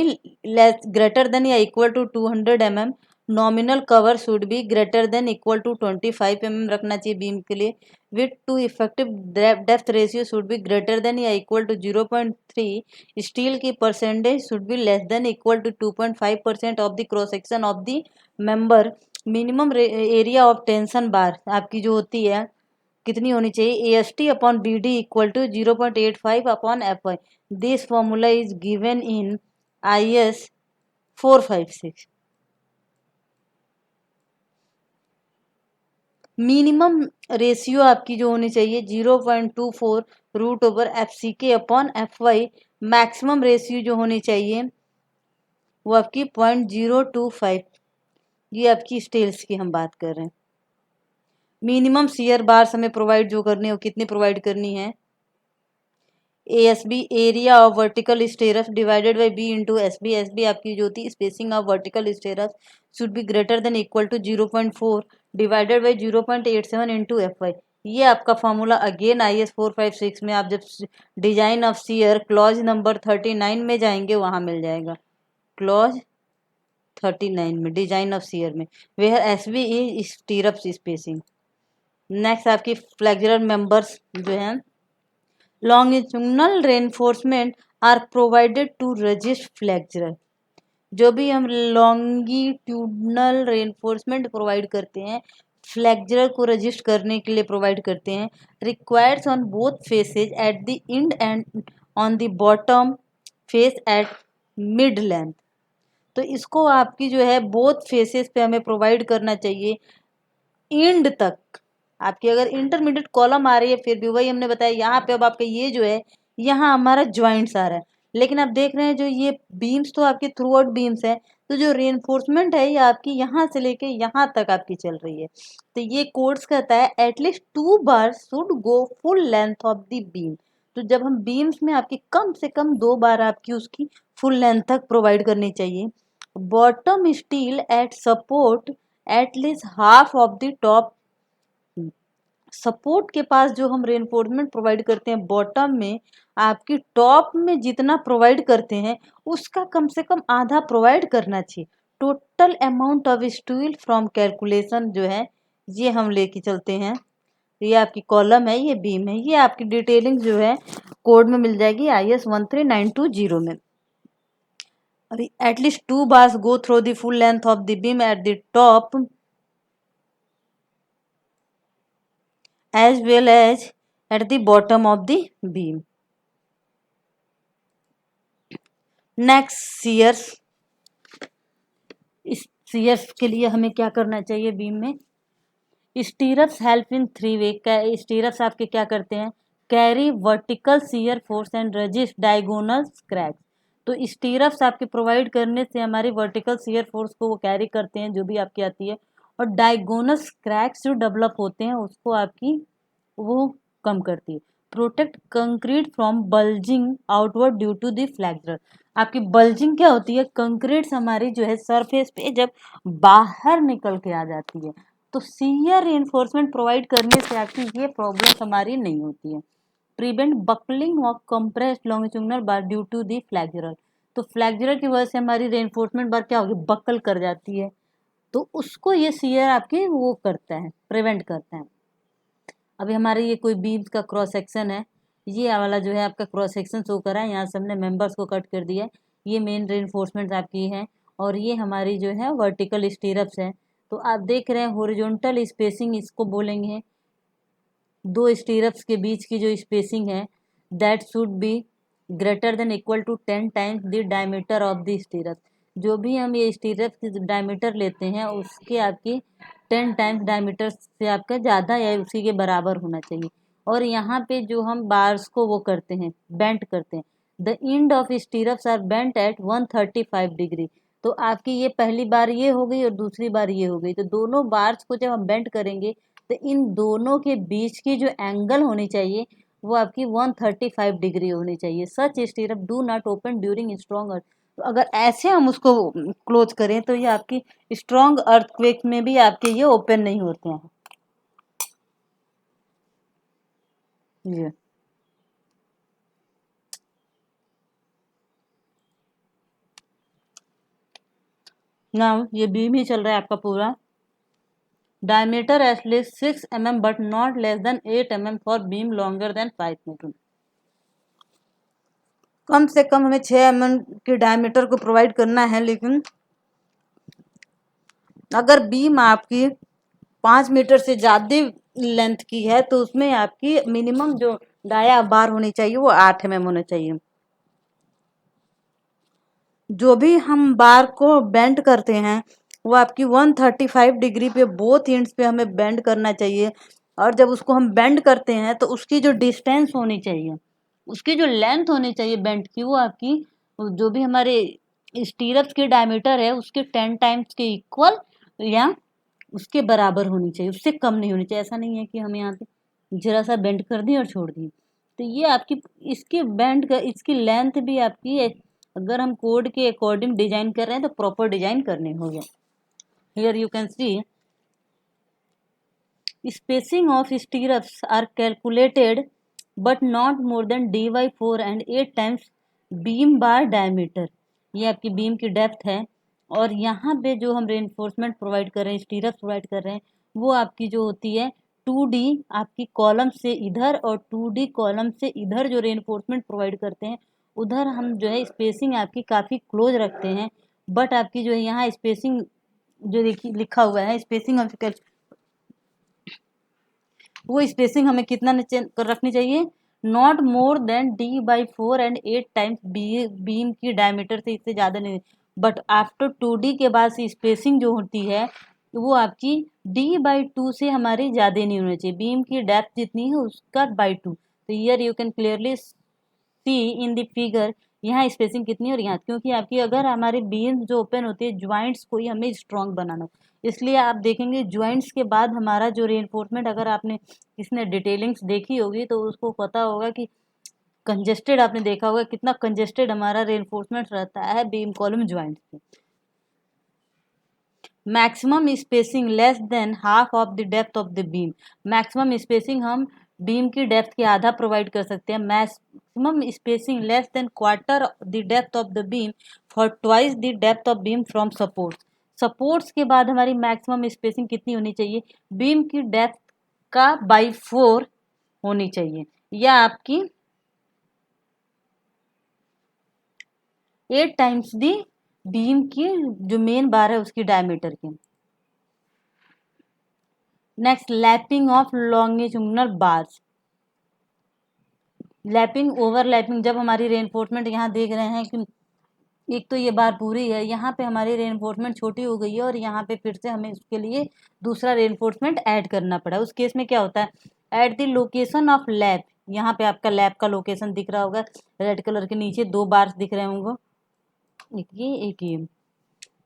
greater than or equal to 200 mm. Nominal cover should be greater than equal to 25 mm रखना चाहिए बीम के लिए. Width to effective depth ratio should be greater than or equal to 0.3. Steel की percentage should be less than equal to 2.5% of the cross section of the member. Minimum area of tension bar आपकी जो होती है कितनी होनी चाहिए, AST upon BD equal to 0.85 upon FY. This formula is given in IS 456. Minimum ratio आपकी जो होनी चाहिए 0.24 root over FCK upon FY. Maximum ratio जो होनी चाहिए वो आपकी 0.025. ये आपकी स्टील्स की हम बात कर रहे हैं. मिनिमम शियर बार्स हमें प्रोवाइड जो करनी है वो कितनी प्रोवाइड करनी है, ASB area of vertical stirrups divided by B into SB. SB आपकी जो होती है spacing of vertical stirrups should be greater than equal to 0.4 divided by 0.87 into FY. ये आपका फॉर्मूला अगेन IS 456 में आप जब design of shear clause number 39 में जाएंगे वहां मिल जाएगा. क्लॉज 39 में डिजाइन ऑफ शियर में where SB is stirrups spacing. Next आपकी फ्लेक्सुरल मेंबर्स जो हैं, longitudinal reinforcement are provided to resist flexural. जो भी हम लॉन्गिट्यूडनल रेनफोर्समेंट प्रोवाइड करते हैं फ्लेक्चरल को रजिस्ट करने के लिए प्रोवाइड करते हैं. Requires on both faces at the end and on the bottom face at mid length. तो इसको आपकी जो है बोथ फेसेस पे हमें प्रोवाइड करना चाहिए इंड तक. आपकी अगर इंटरमीडिएट कॉलम आ रही है फिर भी वही हमने बताया यहाँ पे अब आपका ये जो है यहाँ हमारा ज्वाइंट्स आ रहा है, लेकिन आप देख रहे हैं जो ये बीम्स तो आपके थ्रू आउट बीम्स है, तो जो रेनफोर्समेंट है ये आपकी यहाँ से लेके यहाँ तक आपकी चल रही है. तो ये कोड्स कहता है at least 2 bar should go full length of the beam. तो जब हम बीम्स में आपकी कम से कम 2 बार आपकी उसकी फुल लेंथ तक प्रोवाइड करनी चाहिए. Bottom steel eight support at least half of the top. Support के पास जो हम रेनफोर्समेंट प्रोवाइड करते हैं बॉटम में आपकी टॉप में जितना प्रोवाइड करते हैं उसका कम से कम आधा प्रोवाइड करना चाहिए. Total amount of steel from calculation जो है ये हम लेके चलते हैं. ये आपकी कॉलम है, ये बीम है, ये आपकी डिटेलिंग जो है कोड में मिल जाएगी IS 13920 में. अभी at least 2 bars go through the full length of the beam at the top as well as at the bottom of the beam. Next shears. इस shears के लिए हमें क्या करना चाहिए बीम में, stirrups help in 3 way. Stirrups आपके क्या करते हैं, carry vertical shear force and resist diagonal cracks. तो स्टीरप्स आपके प्रोवाइड करने से हमारी वर्टिकल शियर फोर्स को वो कैरी करते हैं जो भी आपकी आती है, और डायगोनल क्रैक्स जो डेवलप होते हैं उसको आपकी वो कम करती है. Protect concrete from bulging outward due to the flexure. आपकी बल्जिंग क्या होती है, कंक्रीट हमारी जो है सरफेस पे जब बाहर निकल के आ जाती है तो शियर रेनफोर्समेंट प्रोवाइड करने से आपकी ये प्रॉब्लम हमारी नहीं होती है. Prevent buckling of compressed longitudinal bar due to the flexural. तो फ्लैक्चरल की वजह से हमारी रेनफोर्समेंट बार क्या होगी, बकल कर जाती है, तो उसको ये शियर आपकी वो करता है, प्रिवेंट करता है. अभी हमारे ये कोई बीम्स का क्रॉस सेक्शन है, ये वाला जो है आपका क्रॉस सेक्शन शो करा है, यहाँ से हमने मेंबर्स को कट कर दिया है. ये मेन रेनफोर्समेंट आपकी है और ये हमारी जो है वर्टिकल स्टीरप्स है. तो आप देख रहे हैं हॉरिजॉन्टल स्पेसिंग इसको बोलेंगे, 2 स्टीरप्स के बीच की जो स्पेसिंग है that should be greater than equal to 10 times the diameter of the stirrup. जो भी हम ये स्टीरप्स की डायमीटर लेते हैं उसके आपकी 10 टाइम्स डायमीटर से आपका ज़्यादा या उसी के बराबर होना चाहिए. और यहाँ पे जो हम बार्स को वो करते हैं बेंट करते हैं, the end of stirrups are bent at 135 degree. तो आपकी ये पहली बार ये हो गई और दूसरी बार ये हो गई. तो दोनों बार्स को जब हम बेंट करेंगे तो इन दोनों के बीच की जो एंगल होनी चाहिए वो आपकी 135 डिग्री होनी चाहिए। Such stirrup do not open during strong earth. तो अगर ऐसे हम उसको क्लोज करें तो ये आपकी स्ट्रॉन्ग अर्थक्वेक में भी आपके ये ओपन नहीं होते हैं। ये ना ये बीम ही चल रहा है आपका पूरा। Diameter at least 6 mm but not less than 8 mm for beam longer than 5 metre. कम से कम हमें 6 mm के डायमीटर को प्रोवाइड करना है, लेकिन अगर बीम आपकी 5 मीटर से ज़्यादा लेंथ की है तो उसमें आपकी मिनिमम जो डाया बार होनी चाहिए वो 8 mm होना चाहिए। जो भी हम बार को बेंड करते हैं वो आपकी 135 डिग्री पे बोथ एंड्स पे हमें बेंड करना चाहिए। और जब उसको हम बेंड करते हैं तो उसकी जो डिस्टेंस होनी चाहिए, उसकी जो लेंथ होनी चाहिए बेंड की, वो आपकी जो भी हमारे स्टीरअप्स की डायमीटर है उसके 10 टाइम्स के इक्वल या उसके बराबर होनी चाहिए, उससे कम नहीं होनी चाहिए। ऐसा नहीं है कि हम यहाँ पे जरा सा बेंड कर दिए और छोड़ दिए। तो ये आपकी इसकी बेंड का इसकी लेंथ भी आपकी है, अगर हम कोड के अकॉर्डिंग डिजाइन कर रहे हैं तो प्रॉपर डिजाइन करने होंगे। Here you can see spacing of stirrups are calculated but not more than d by 4 and 8 times beam bar diameter। ये आपकी बीम की डेप्थ है। और यहाँ पे जो हम रेनफोर्समेंट प्रोवाइड कर रहे हैं, स्टीरअप्स प्रोवाइड कर रहे हैं, वो आपकी जो होती है 2D आपकी कॉलम से इधर और 2D कॉलम से इधर जो रेनफोर्समेंट प्रोवाइड करते हैं, उधर हम जो है स्पेसिंग आपकी काफ़ी क्लोज रखते हैं। बट आपकी जो है यहाँ स्पेसिंग जो लिखा हुआ है स्पेसिंग ऑफ वो स्पेसिंग हमें कितना कर रखनी चाहिए, not more then d by 4 and 8 times beam की डायमीटर से इससे ज़्यादा नहीं। बट आफ्टर 2D के बाद से स्पेसिंग जो होती है वो आपकी d बाई 2 से हमारी ज़्यादा नहीं होनी चाहिए, बीम की डेप्थ जितनी है उसका बाई 2। तो year you can clearly see in the figure यहाँ स्पेसिंग कितनी है और यहाँ, क्योंकि आपकी अगर हमारी बीम जो ओपन होती है ज्वाइंट्स को ही हमें स्ट्रॉन्ग बनाना, इसलिए आप देखेंगे ज्वाइंट्स के बाद हमारा जो रेनफोर्समेंट, अगर आपने इसने डिटेलिंग्स देखी होगी तो उसको पता होगा कि कंजेस्टेड, आपने देखा होगा कितना कंजेस्टेड हमारा रेनफोर्समेंट रहता है बीम कॉलम ज्वाइंट पे। Maximum spacing less than half of the depth of the beam. Maximum spacing हम बीम की डेप्थ के आधा प्रोवाइड कर सकते हैं। Maximum spacing less than quarter the depth of the beam for twice the depth of beam from support. Supports के बाद हमारी मैक्सिमम स्पेसिंग कितनी होनी चाहिए, बीम की डेप्थ का बाई 4 होनी चाहिए, या आपकी 8 टाइम्स दी बीम की जो मेन बार है उसकी डायमीटर की। Next, lapping of longitudinal bars. Lapping overlapping, जब हमारी रेनफोर्समेंट यहाँ देख रहे हैं कि एक तो ये बार पूरी है, यहाँ पे हमारी रेनफोर्समेंट छोटी हो गई है और यहाँ पे फिर से हमें उसके लिए दूसरा रेनफोर्समेंट ऐड करना पड़ा। उस केस में क्या होता है, at the location of lap, यहाँ पे आपका लैप का लोकेशन दिख रहा होगा, रेड कलर के नीचे 2 बार्स दिख रहे होंगे, एक ये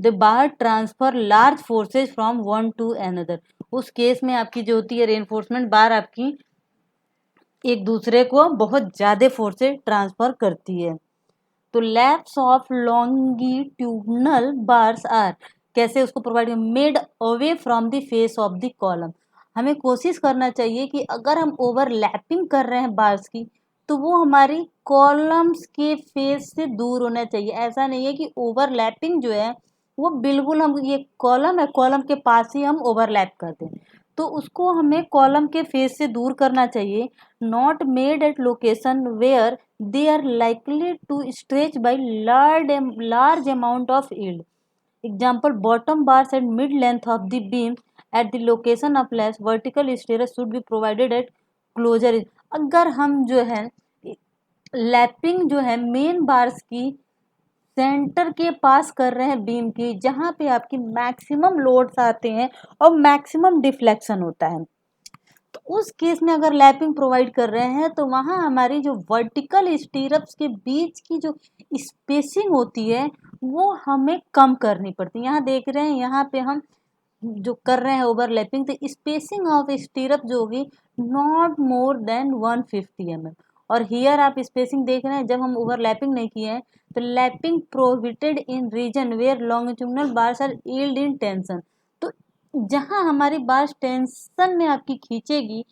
the bar transfer large forces from one two another. उस केस में आपकी जो होती है रेनफोर्समेंट बार आपकी एक दूसरे को बहुत ज़्यादा फोर्स से ट्रांसफर करती है। तो laps of longitudinal bars are, कैसे उसको provide, made away from the face of the column. हमें कोशिश करना चाहिए कि अगर हम ओवरलैपिंग कर रहे हैं बार्स की तो वो हमारी कॉलम्स के फेस से दूर होना चाहिए। ऐसा नहीं है कि ओवरलैपिंग जो है वो बिल्कुल, हम ये कॉलम है कॉलम के पास ही हम ओवरलैप करते हैं, तो उसको हमें कॉलम के फेस से दूर करना चाहिए। Not made at location where they are likely to stretch by large amount of yield. Example, bottom bars and mid length of the beam at the location of less vertical stairs should be provided at closure। अगर हम जो है lapping जो है main bars की centre के पास कर रहे हैं बीम की, जहाँ पे आपकी मैक्सिमम लोड्स आते हैं और मैक्सिमम डिफ्लेक्शन होता है, तो उस केस में अगर लैपिंग प्रोवाइड कर रहे हैं तो वहाँ हमारी जो वर्टिकल स्टीरअप्स के बीच की जो स्पेसिंग होती है वो हमें कम करनी पड़ती है। यहाँ देख रहे हैं यहाँ पे हम जो कर रहे हैं ओवरलैपिंग, तो स्पेसिंग ऑफ स्टीरअप जो होगी नॉट मोर देन 150 mm। और हियर आप स्पेसिंग देख रहे हैं, जब हम ओवरलैपिंग नहीं किए हैं तो lapping prohibited in region where longitudinal bars are yield in tension. तो जहां हमारी बार्स टेंशन में आपकी खींचेगी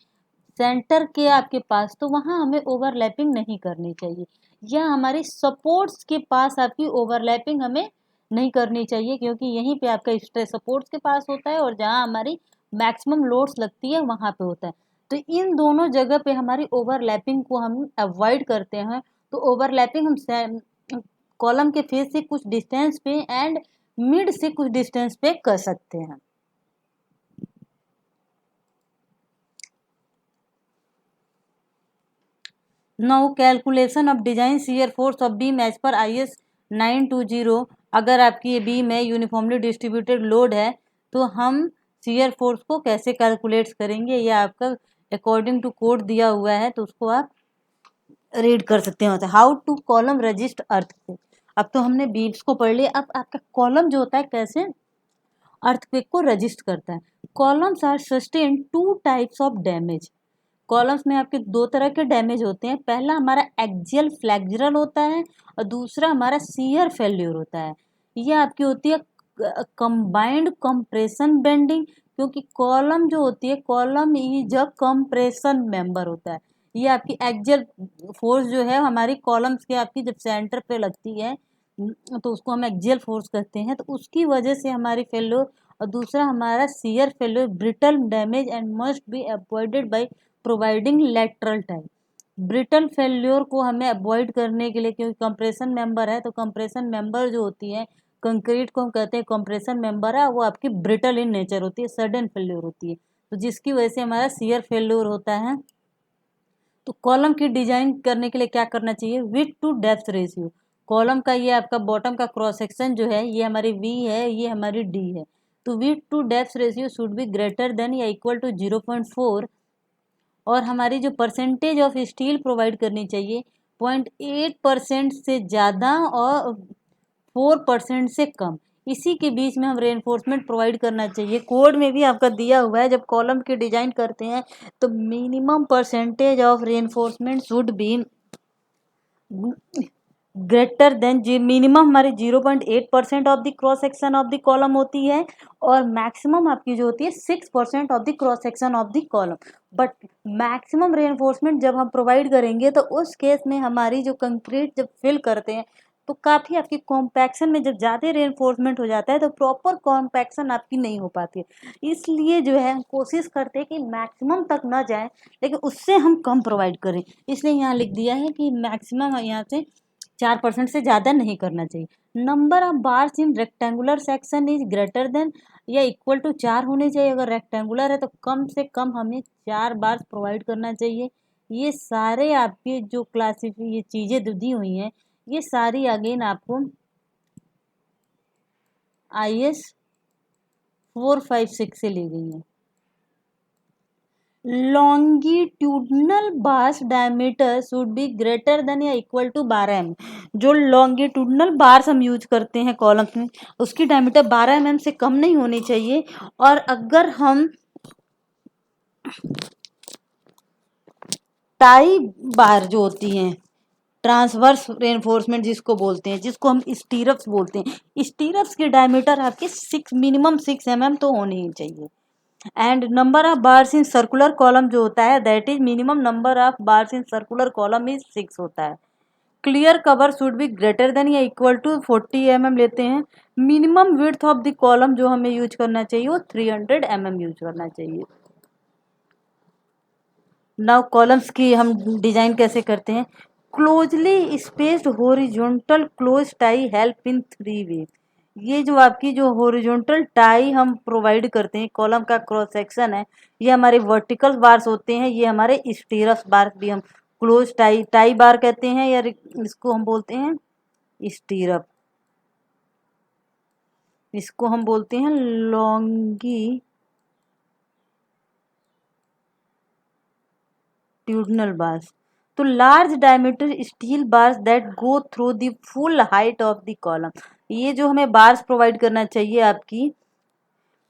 सेंटर के आपके पास, तो वहां हमें ओवरलैपिंग नहीं करनी चाहिए, या हमारे सपोर्ट्स के पास आपकी ओवरलैपिंग हमें नहीं करनी चाहिए, क्योंकि यहीं पे आपका स्ट्रेस सपोर्ट्स के पास होता है और जहां हमारी मैक्सिमम लोड्स लगती है वहां पे होता है। तो इन दोनों जगह पे हमारी ओवरलैपिंग को हम अवॉइड करते हैं। तो ओवरलैपिंग हम कॉलम के फेस से कुछ डिस्टेंस पे एंड मिड से कुछ डिस्टेंस पे कर सकते हैं। Now calculation of design shear force of beam as per IS 920। अगर आपकी ये बीम है यूनिफॉर्मली डिस्ट्रीब्यूटेड लोड है, तो हम शियर फोर्स को कैसे कैलकुलेट करेंगे, ये आपका अकॉर्डिंग टू कोड दिया हुआ है, तो उसको आप रीड कर सकते हैं। How to column resist earthquake. अब तो हमने बीम्स को पढ़ लिया, अब आपका कॉलम जो होता है कैसे अर्थक्वेक को रजिस्ट करता है। Columns are sustain two types of damage. Columns में आपके दो तरह के डैमेज होते हैं, पहला हमारा एक्सियल फ्लेक्सुरल होता है और दूसरा हमारा शियर फेल्योर होता है। ये आपकी होती है कंबाइंड कंप्रेशन बेंडिंग, क्योंकि कॉलम जो होती है, कॉलम ही जब कंप्रेशन मेंबर होता है। ये आपकी एक्सियल फोर्स जो है हमारी कॉलम्स के आपकी जब सेंटर पे लगती है, तो उसको हम एक्सियल फोर्स कहते हैं, तो उसकी वजह से हमारी फेल्योर। और दूसरा हमारा shear failure brittle damage and must be avoided by providing lateral type. Brittle failure को हमें अवॉइड करने के लिए, क्योंकि कंप्रेशन मेंबर है, तो कंप्रेशन मेंबर जो होती है, कंक्रीट को हम कहते हैं कंप्रेशन मेंबर है, वो आपकी ब्रिटल इन नेचर होती है, सडन फेल्योर होती है, तो जिसकी वजह से हमारा शियर फेल्योर होता है। तो कॉलम की डिजाइन करने के लिए क्या करना चाहिए, with to depth ratio. Column का ये आपका बॉटम का क्रॉस सेक्शन जो है, ये हमारी वी है, ये हमारी डी है, तो with to depth ratio should be greater then या इक्वल टू 0.4। और हमारी जो परसेंटेज ऑफ स्टील प्रोवाइड करनी चाहिए 0.8% से ज़्यादा और 4% से कम, इसी के बीच में हम रेनफोर्समेंट प्रोवाइड करना चाहिए। कोड में भी आपका दिया हुआ है, जब कॉलम की डिजाइन करते हैं तो minimum percentage of reinforcement should be greater than जी, मिनिमम हमारी 0.8% of the cross section of the column होती है, और मैक्सिमम आपकी जो होती है 6% of the cross section of the column. But maximum reinforcement जब हम प्रोवाइड करेंगे, तो उस केस में हमारी जो कंक्रीट जब फिल करते हैं, तो काफ़ी आपकी कॉम्पैक्शन में जब ज़्यादा रेनफोर्समेंट हो जाता है, तो प्रॉपर कॉम्पैक्शन आपकी नहीं हो पाती है। इसलिए जो है हम कोशिश करते हैं कि मैक्सिमम तक ना जाए, लेकिन उससे हम कम प्रोवाइड करें। इसलिए यहाँ लिख दिया है कि मैक्सिमम यहाँ से 4% से ज़्यादा नहीं करना चाहिए। Number of bars in rectangular section is greater than या इक्वल टू 4 होने चाहिए। अगर रेक्टेंगुलर है तो कम से कम हमें 4 बार्स प्रोवाइड करना चाहिए। ये सारे आपके जो क्लासिफी ये चीज़ें दी हुई हैं, ये सारी अगेन आपको IS 456 से ली गई हैं। Longitudinal bars diameter should be greater then या इक्वल टू 12 mm। जो लॉन्गिट्यूडनल बार्स हम यूज करते हैं कॉलम्स में, उसकी डायमीटर 12 mm से कम नहीं होनी चाहिए। और अगर हम टाई बार जो होती हैं, ट्रांसवर्स रेनफोर्समेंट जिसको बोलते हैं, जिसको हम स्टीरप्स बोलते हैं, स्टीरप्स की डायमीटर आपकी 6 मिनिमम 6 mm तो होनी ही चाहिए। And number of bars in circular column जो होता है, that is minimum number of bars in circular column is 6 होता है। Clear cover should be greater then या इक्वल टू 40 mm लेते हैं। Minimum width of the column जो हमें यूज करना चाहिए वो 300 mm यूज करना चाहिए। नाउ कॉलम्स की हम डिजाइन कैसे करते हैं। Closely spaced horizontal close tie help in 3 वे। ये जो आपकी जो हॉरिजॉन्टल टाई हम प्रोवाइड करते हैं, कॉलम का क्रॉस सेक्शन है, ये हमारे वर्टिकल बार्स होते हैं, ये हमारे स्टीरस बार भी हम क्लोज टाई टाई बार कहते हैं, या इसको हम बोलते हैं स्टीरअप, इसको हम बोलते हैं लॉन्गी ट्यूडनल बार्स। तो large diameter steel bars that go through the full height of the column. ये जो हमें बार्स प्रोवाइड करना चाहिए आपकी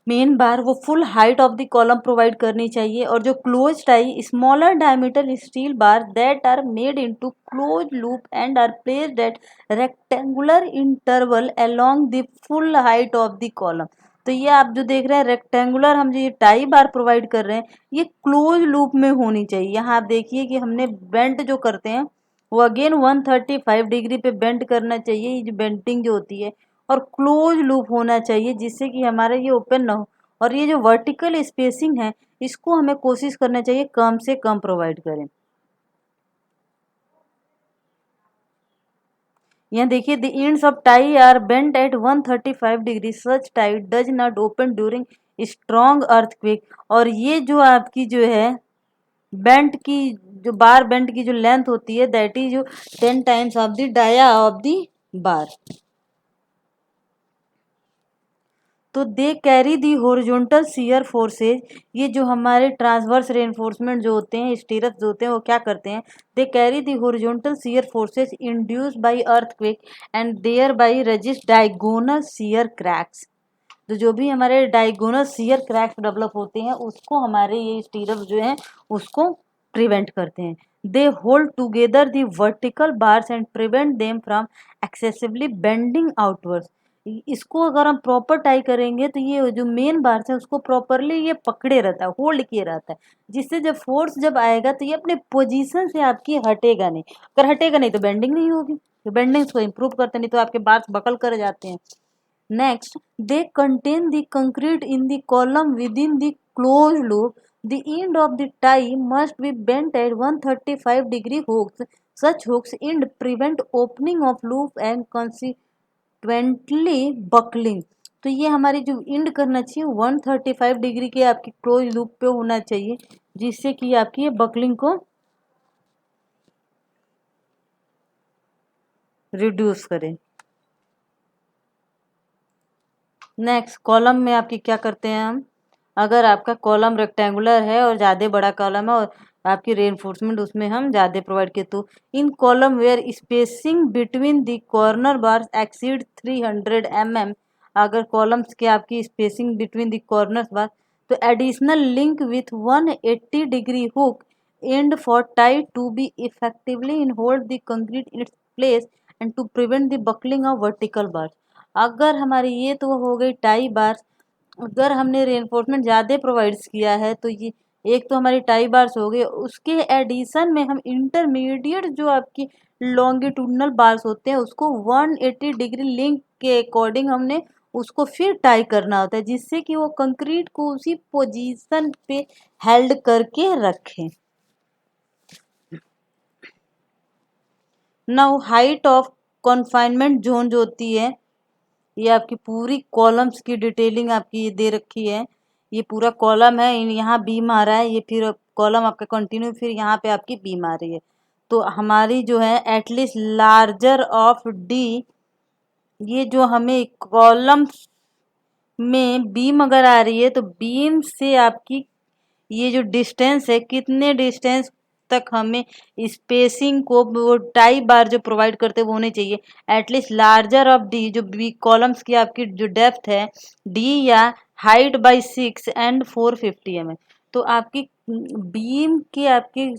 मेन बार वो full height of the column provide करनी चाहिए, और जो close tie smaller diameter steel bar that are made into close loop and are placed at rectangular interval along the full height of the column. तो ये आप जो देख रहे हैं रेक्टेंगुलर हम जो ये टाई बार प्रोवाइड कर रहे हैं ये क्लोज लूप में होनी चाहिए। यहाँ आप देखिए कि हमने बेंट जो करते हैं वो अगेन 135 डिग्री पे बेंट करना चाहिए, ये जो बेंटिंग जो होती है, और क्लोज लूप होना चाहिए जिससे कि हमारा ये ओपन ना हो। और ये जो वर्टिकल स्पेसिंग है इसको हमें कोशिश करना चाहिए कम से कम प्रोवाइड करें। यहाँ देखिए the ends of tie are bent at 135 degree, such tie does not open during strong earthquake. और ये जो आपकी जो है बेंट की जो बार बेंट की जो लेंथ होती है दैट इज जो 10 times of the dia of the bar. तो they carry the horizontal shear forces, ये जो हमारे ट्रांसवर्स रेनफोर्समेंट जो होते हैं स्टीरप्स जो होते हैं वो क्या करते हैं, they carry the horizontal shear forces induce by earthquake and thereby resist diagonal shear cracks. तो जो भी हमारे डायगोनल शियर क्रैक्स डेवलप होते हैं उसको हमारे ये स्टीरप्स जो हैं उसको प्रिवेंट करते हैं। They hold together the vertical bars and prevent them from excessively bending outwards. इसको अगर हम प्रॉपर टाई करेंगे तो ये जो मेन बार्स है उसको प्रॉपरली ये पकड़े रहता है, होल्ड किए रहता है, जिससे जब फोर्स जब आएगा तो ये अपने पोजीशन से आपकी हटेगा नहीं। अगर हटेगा नहीं तो बेंडिंग नहीं होगी, तो बेंडिंग को इम्प्रूव करते नहीं तो आपके बार्स बकल कर जाते हैं। Next, they contain the concrete in the column within the closed loop. The end of the tie must be bent at 135 degree hooks. Such hooks end prevent opening of loop and consequently buckling. तो ये हमारी जो end करना चाहिए 135 degree के आपकी close loop पे होना चाहिए जिससे कि आपकी ये बकलिंग को रिड्यूस करें। नेक्स्ट कॉलम में आपकी क्या करते हैं हम, अगर आपका कॉलम रेक्टेंगुलर है और ज़्यादा बड़ा कॉलम है और आपकी रेनफोर्समेंट उसमें हम ज़्यादा प्रोवाइड किए तो in column where spacing between the corner bars exceed 300 mm, अगर कॉलम्स के आपकी spacing between the corner bar तो additional link with 180 degree hook and for tie to be effectively in hold the concrete in its place and to prevent the buckling of vertical bar. अगर हमारी ये तो हो गई tie bar, अगर हमने reinforcement ज़्यादा प्रोवाइड्स किया है तो ये एक तो हमारी टाई बार्स हो गई, उसके एडिशन में हम इंटरमीडिएट जो आपकी लॉन्गिट्यूडनल बार्स होते हैं उसको 180 डिग्री लिंक के अकॉर्डिंग हमने उसको फिर टाई करना होता है जिससे कि वो कंक्रीट को उसी पोजीशन पे हेल्ड करके रखें। Now height of confinement zone जो होती है ये आपकी पूरी कॉलम्स की डिटेलिंग आपकी ये दे रखी है, ये पूरा कॉलम है, यहाँ बीम आ रहा है, ये फिर कॉलम आपका कंटिन्यू फिर यहाँ पे आपकी बीम आ रही है। तो हमारी जो है एटलीस्ट लार्जर ऑफ डी, ये जो हमें कॉलम्स में बीम अगर आ रही है तो बीम से आपकी ये जो डिस्टेंस है कितने डिस्टेंस तक हमें स्पेसिंग को वो टाई बार जो प्रोवाइड करते हैं वो होने चाहिए एटलीस्ट लार्जर ऑफ डी, जो बी कॉलम्स की आपकी जो डेप्थ है डी या हाइट बाय 6 एंड 450 mm। तो आपकी बीम की आपकी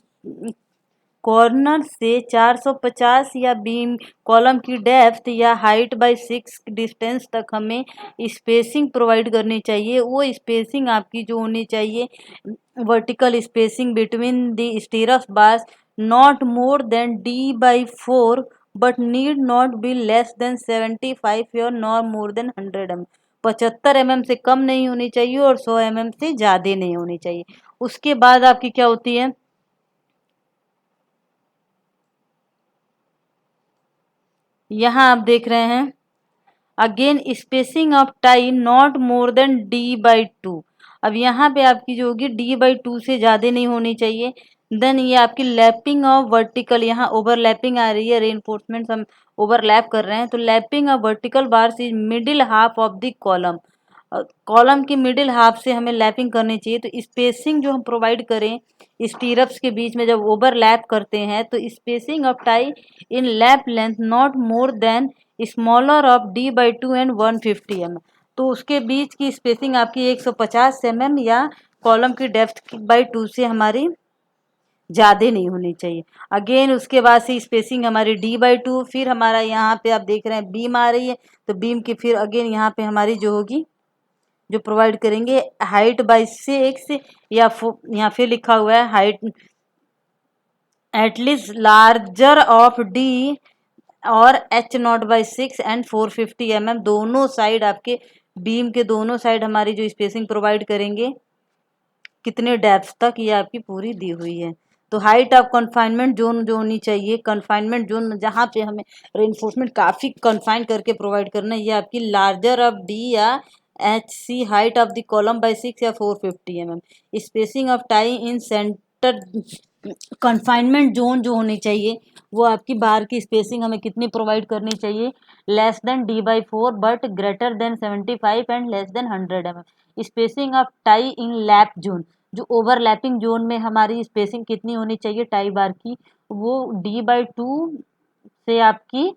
कॉर्नर से 450 या बीम कॉलम की डेप्थ या हाइट बाय 6 डिस्टेंस तक हमें स्पेसिंग प्रोवाइड करनी चाहिए। वो स्पेसिंग आपकी जो होनी चाहिए vertical spacing between the stirrups bars not more then d/4 but need not be less then 75 और not more then 100 mm। 75 mm से कम नहीं होनी चाहिए और 100 mm से ज़्यादा नहीं होनी चाहिए। उसके बाद आपकी क्या होती है, यहाँ आप देख रहे हैं again spacing of tie not more then d/2। अब यहाँ पे आपकी जो होगी d/2 से ज़्यादा नहीं होनी चाहिए। देन ये आपकी लैपिंग ऑफ वर्टिकल, यहाँ ओवरलैपिंग आ रही है, रेनफोर्समेंट हम ओवरलैप कर रहे हैं तो lapping of vertical bars is middle half of the column. Column की मिडिल हाफ से हमें लैपिंग करनी चाहिए। तो स्पेसिंग जो हम प्रोवाइड करें स्टीरप्स के बीच में जब ओवरलैप करते हैं तो spacing of tie in lap length not more then smaller of d/2 and 150 mm। तो उसके बीच की स्पेसिंग आपकी 150 mm या कॉलम की डेप्थ बाई 2 से हमारी ज़्यादा नहीं होनी चाहिए। अगेन उसके बाद से स्पेसिंग हमारी d/2, फिर हमारा यहाँ पे आप देख रहे हैं बीम आ रही है, तो बीम की फिर अगेन यहाँ पे हमारी जो होगी, जो प्रोवाइड करेंगे हाइट बाई 6 या यहाँ फिर लिखा हुआ है height at least larger of D और H0/6 एंड 450 mm दोनों साइड आपके बीम के दोनों साइड हमारी जो स्पेसिंग प्रोवाइड करेंगे कितने डेप्थ तक, ये आपकी पूरी दी हुई है। तो हाइट ऑफ कन्फाइनमेंट जोन जो होनी चाहिए, कन्फाइनमेंट जोन जहाँ पे हमें रेइंफोर्समेंट काफ़ी कन्फाइन करके प्रोवाइड करना है, ये आपकी लार्जर ऑफ डी या HC height of the column by 6 या 450 mm। Spacing of tie in centre confinement zone जो होनी चाहिए वो आपकी बार की स्पेसिंग हमें कितनी प्रोवाइड करनी चाहिए, less than d/4 but greater than 75 and less than 100 mm। Spacing of tie in lap zone, जो ओवरलैपिंग जोन में हमारी स्पेसिंग कितनी होनी चाहिए टाई बार की, वो d/2 से आपकी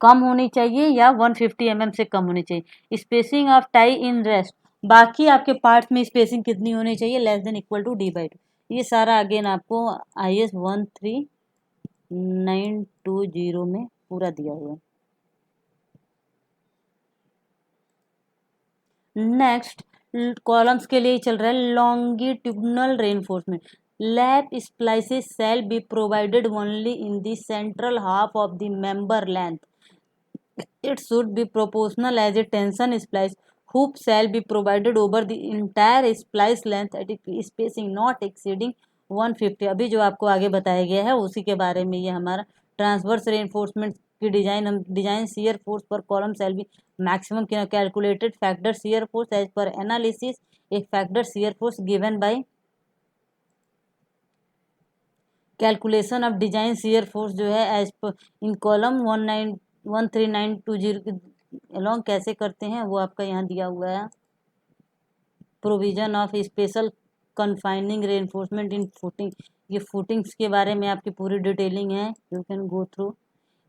कम होनी चाहिए या 150 mm से कम होनी चाहिए। Spacing of tie in rest, बाकी आपके पार्ट्स में स्पेसिंग कितनी होनी चाहिए, less than equal to d/2। ये सारा अगेन आपको IS 13920 में पूरा दिया हुआ है। नेक्स्ट कॉलम्स के लिए चल रहा है longitudinal reinforcement. Lap splices shell be provided only in the central half of the member length. It should be proportional as a tension splice. Hoop shall be provided over the entire splice length at a spacing not exceeding 150। अभी जो आपको आगे बताया गया है उसी के बारे में ये हमारा ट्रांसवर्स रेनफोर्समेंट की डिजाइन, हम डिजाइन शियर फोर्स पर column shall be maximum calculated factor shear force as पर एनालिसिस, एक factor shear force given by calculation of design shear force जो है एज पर इन कॉलम 13920 के अलॉन्ग कैसे करते हैं वो आपका यहाँ दिया हुआ है। Provision of special confining reinforcement in footing, ये फुटिंग्स के बारे में आपकी पूरी डिटेलिंग है, you can go through.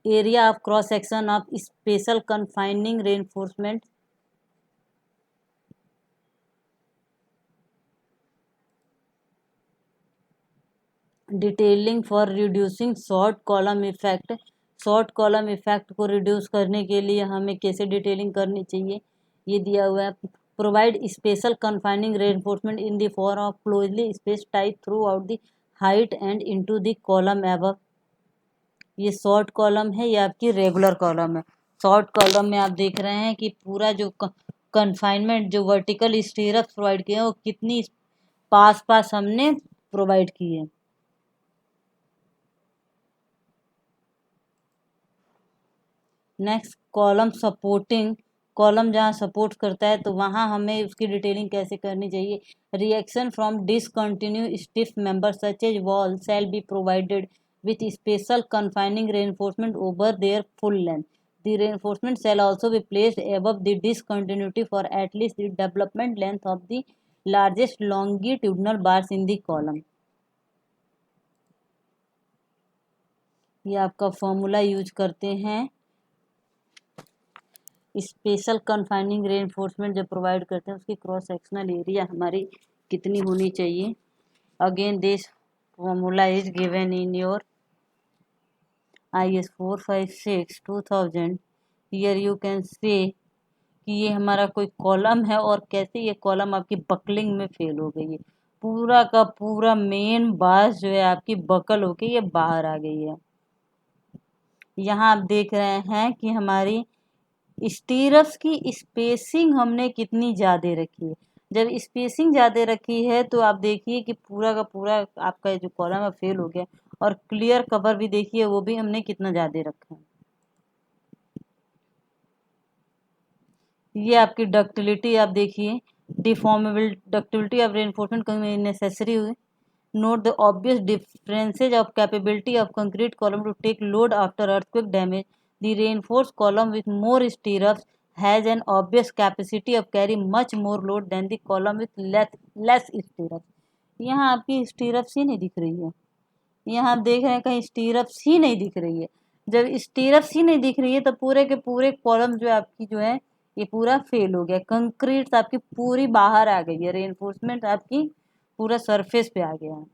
Area of cross section of special confining reinforcement, detailing for reducing short column effect, short column effect को रिड्यूस करने के लिए हमें कैसे डिटेलिंग करनी चाहिए ये दिया हुआ है। Provide special confining reinforcement in the form of closely spaced type through out the height and into the column above. ये शॉर्ट कॉलम है, ये आपकी रेगुलर कॉलम है। शॉर्ट कॉलम में आप देख रहे हैं कि पूरा जो कन्फाइनमेंट जो वर्टिकल स्टीरअप प्रोवाइड किए हैं वो कितनी पास पास हमने प्रोवाइड की है। नेक्स्ट कॉलम सपोर्टिंग, कॉलम जहाँ सपोर्ट करता है तो वहाँ हमें उसकी डिटेलिंग कैसे करनी चाहिए। Reaction from discontinue stiff member such as wall shall be provided with special confining reinforcement over their full length. The reinforcement shall also be placed above the discontinuity for at least the development length of the largest longitudinal bars in the column। ये आपका formula use करते हैं। Special confining reinforcement जब provide करते हैं उसकी cross sectional area हमारी कितनी होनी चाहिए। Again this formula is given in your IS 456/2000। Here you can say कि ये हमारा कोई कॉलम है और कैसे ये कॉलम आपकी बकलिंग में फेल हो गई है, पूरा का पूरा मेन बास जो है आपकी बकल होके ये बाहर आ गई है। यहाँ आप देख रहे हैं कि हमारी स्टीरप्स की स्पेसिंग हमने कितनी ज़्यादा रखी है। जब स्पेसिंग ज़्यादा रखी है तो आप देखिए कि पूरा का पूरा आपका जो कॉलम है फेल हो गया, और क्लियर कवर भी देखिए वो भी हमने कितना ज़्यादा रखा है। ये आपकी डक्टिलिटी आप देखिए, deformable ductility of reinforcement necessary हुई। Note the obvious differences of capability of concrete column to take load after earthquake damage. The reinforced column with more stirrups has an obvious capacity of carry much more load than the column with less stirrups। यहाँ आपकी stirrups ही नहीं दिख रही है, यहाँ आप देख रहे हैं कहीं stirrups ही नहीं दिख रही है। जब stirrups ही नहीं दिख रही है तो पूरे के पूरे कॉलम जो आपकी जो है ये पूरा फेल हो गया, कंक्रीट आपकी पूरी बाहर आ गई है, रेनफोर्समेंट आपकी पूरा सरफेस पे आ गया है।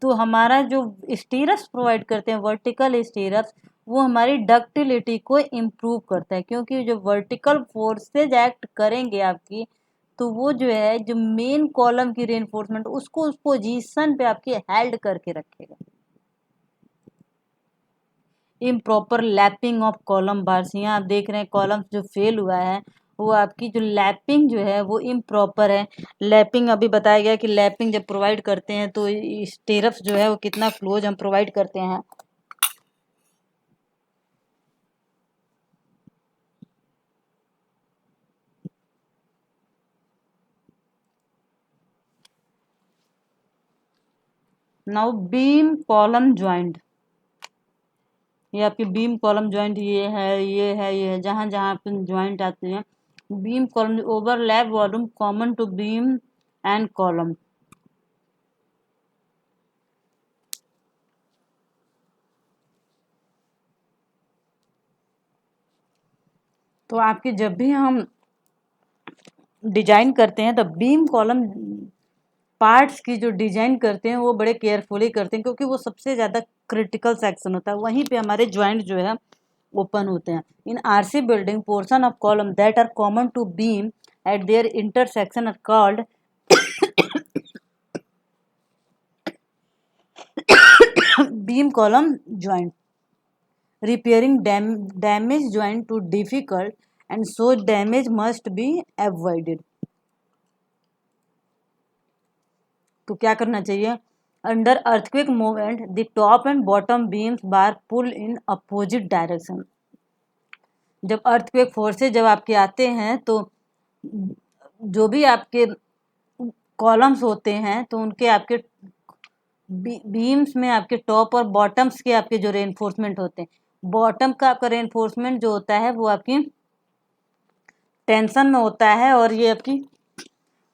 तो हमारा जो स्टीरप्स प्रोवाइड करते हैं वर्टिकल स्टीरप्स, वो हमारी डक्टिलिटी को इम्प्रूव करता है, क्योंकि जो वर्टिकल फोर्सेज एक्ट करेंगे आपकी, तो वो जो है जो मेन कॉलम की रेनफोर्समेंट उसको उस पोजीशन पे आपकी हेल्ड करके रखेगा। Improper lapping of column bars, यहाँ आप देख रहे हैं कॉलम जो फेल हुआ है वो आपकी जो लैपिंग जो है वो इम्प्रॉपर है। लैपिंग अभी बताया गया कि लैपिंग जब प्रोवाइड करते हैं तो स्टेरप्स जो है वो कितना क्लोज हम प्रोवाइड करते हैं। नाउ बीम कॉलम ज्वाइंट, ये आपकी बीम कॉलम ज्वाइंट, ये है ये है ये है, जहां जहां पे ज्वाइंट आते हैं beam column overlap volume common to beam and column. तो आपके जब भी हम डिजाइन करते हैं तो बीम कॉलम पार्ट्स की जो डिजाइन करते हैं वो बड़े केयरफुली करते हैं, क्योंकि वो सबसे ज़्यादा क्रिटिकल सेक्शन होता है, वहीं पे हमारे ज्वाइंट जो है ओपन होते हैं। In RC building portion of column that are common to beam at their intersection are called beam column joint. Repairing damaged joint to difficult and so damage must be avoided। तो क्या करना चाहिए, under earthquake movement the top and bottom beams bar pull in opposite direction. जब earthquake forces जब आपके आते हैं तो जो भी आपके कॉलम्स होते हैं तो उनके आपके बीम्स में आपके टॉप और बॉटम्स के आपके जो रेनफोर्समेंट होते हैं, बॉटम का आपका रेनफोर्समेंट जो होता है वो आपकी टेंशन में होता है और ये आपकी